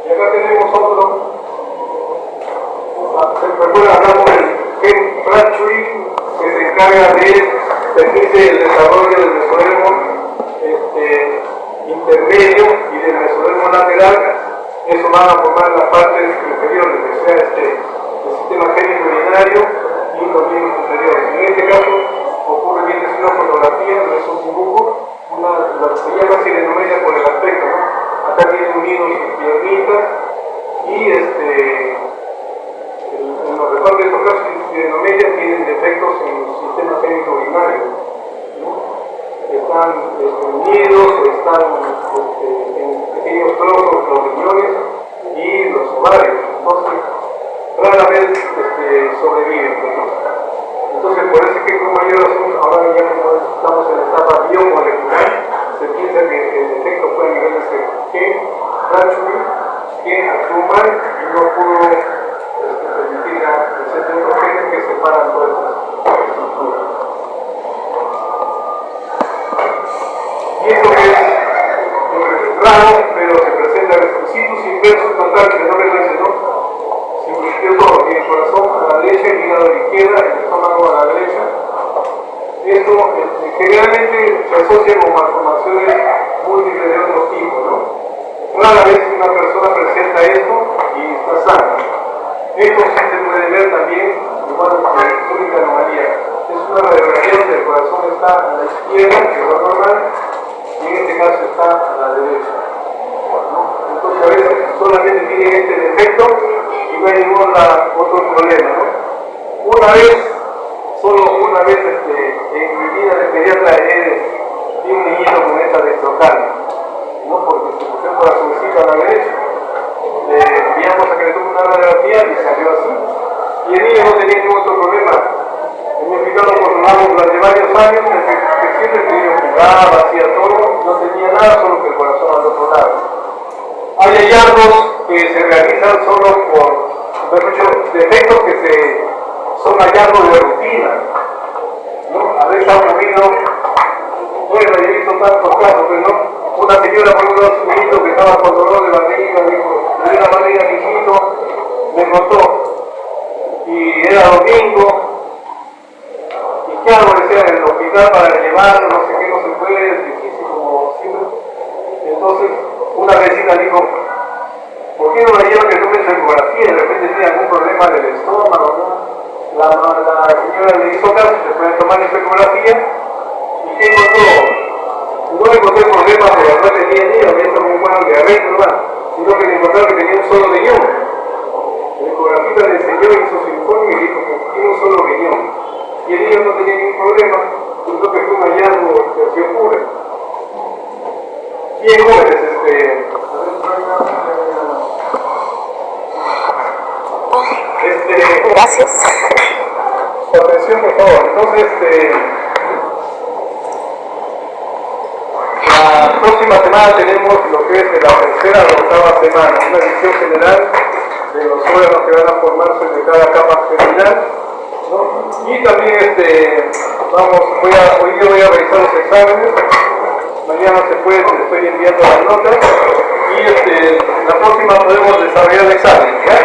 Y acá tenemos otro. Se recuerda, hablamos del gen Fracturing, que se encarga de permitir el desarrollo del mesodermo intermedio y del mesodermo lateral. Eso va a formar las partes inferiores, o sea, el sistema génico urinario y y los miembros inferiores. En este caso ocurre bien, es una fotografía, no es un dibujo, la que se llama sirenomedia por el aspecto, ¿no? Acá tienen unidos sus piernitas y en los repartos de estos casos sirenomedia tienen defectos en el sistema génico urinario, ¿no? Están unidos o están en pequeños trozos los riñones y los ovarios, entonces rara vez sobreviven, ¿no? Entonces por eso es que como ahora ya como estamos en la etapa biomolecular, se piensa que el defecto fue a nivel de gen, que actuó mal y no pudo permitir la presencia de otros genes que separan todas estas estructuras. Y esto que es raro, pero se presenta el situs inverso total, que no le mencionó. Simplificó todo, tiene el corazón a la derecha, el hígado a la izquierda, el estómago a la derecha. Esto generalmente se asocia con malformaciones múltiples de otro tipo, ¿no? Rara vez una persona presenta esto y está sana. Esto sí se puede ver también, igual que única anomalía. Es una radiografía donde el corazón está a la izquierda, que es lo normal, y en este caso está a la derecha, ¿no? Entonces a veces solamente tiene este defecto y no hay ningún otro problema, ¿no? Solo una vez en mi vida de pediatra vi un niñito con esta destrocardia, ¿no? Porque se puso el corazoncito a la derecha, le enviamos a que le tome una radiografía y salió así. Y el niño no tenía ningún otro problema. En mi hospital lo controlamos durante varios años, que siempre el niño jugaba, hacía todo, no tenía nada, solo que el corazón al otro lado. Hay hallazgos que se realizan solo por defectos que son hallazgos de rutina, ¿no? A veces ha ocurrido, bueno, yo he visto tantos casos, pero no. Una señora, por ejemplo, su hijito que estaba con dolor de barriga, dijo, de una barriga, mi hijito, me notó, y era domingo, y qué hago, decía, en el hospital para llevarlo, no sé qué, no se puede, es difícil como siempre. Entonces, una vecina dijo, ¿por qué no la llevan que tome su ecografía? De repente tiene algún problema del estómago, ¿no? La señora le hizo caso, se puede tomar su ecografía, y ¿qué encontró? No le encontré problema porque no tenía niños, que esto muy bueno de arreglo, sino que le encontraron que tenía un solo riñón. El ecografista le enseñó, hizo su informe y dijo que tiene un solo riñón. Y el niño no tenía ningún problema, sino que fue un hallazgo que ocurre. Bien jóvenes, Gracias. Atención, por favor. Entonces, la próxima semana tenemos lo que es de la tercera a la octava semana, una visión general de los órganos que van a formarse de cada capa germinal, ¿no? Y también hoy día voy a revisar los exámenes, mañana se puede, les estoy enviando las notas y la próxima podemos desarrollar el examen, ¿ya?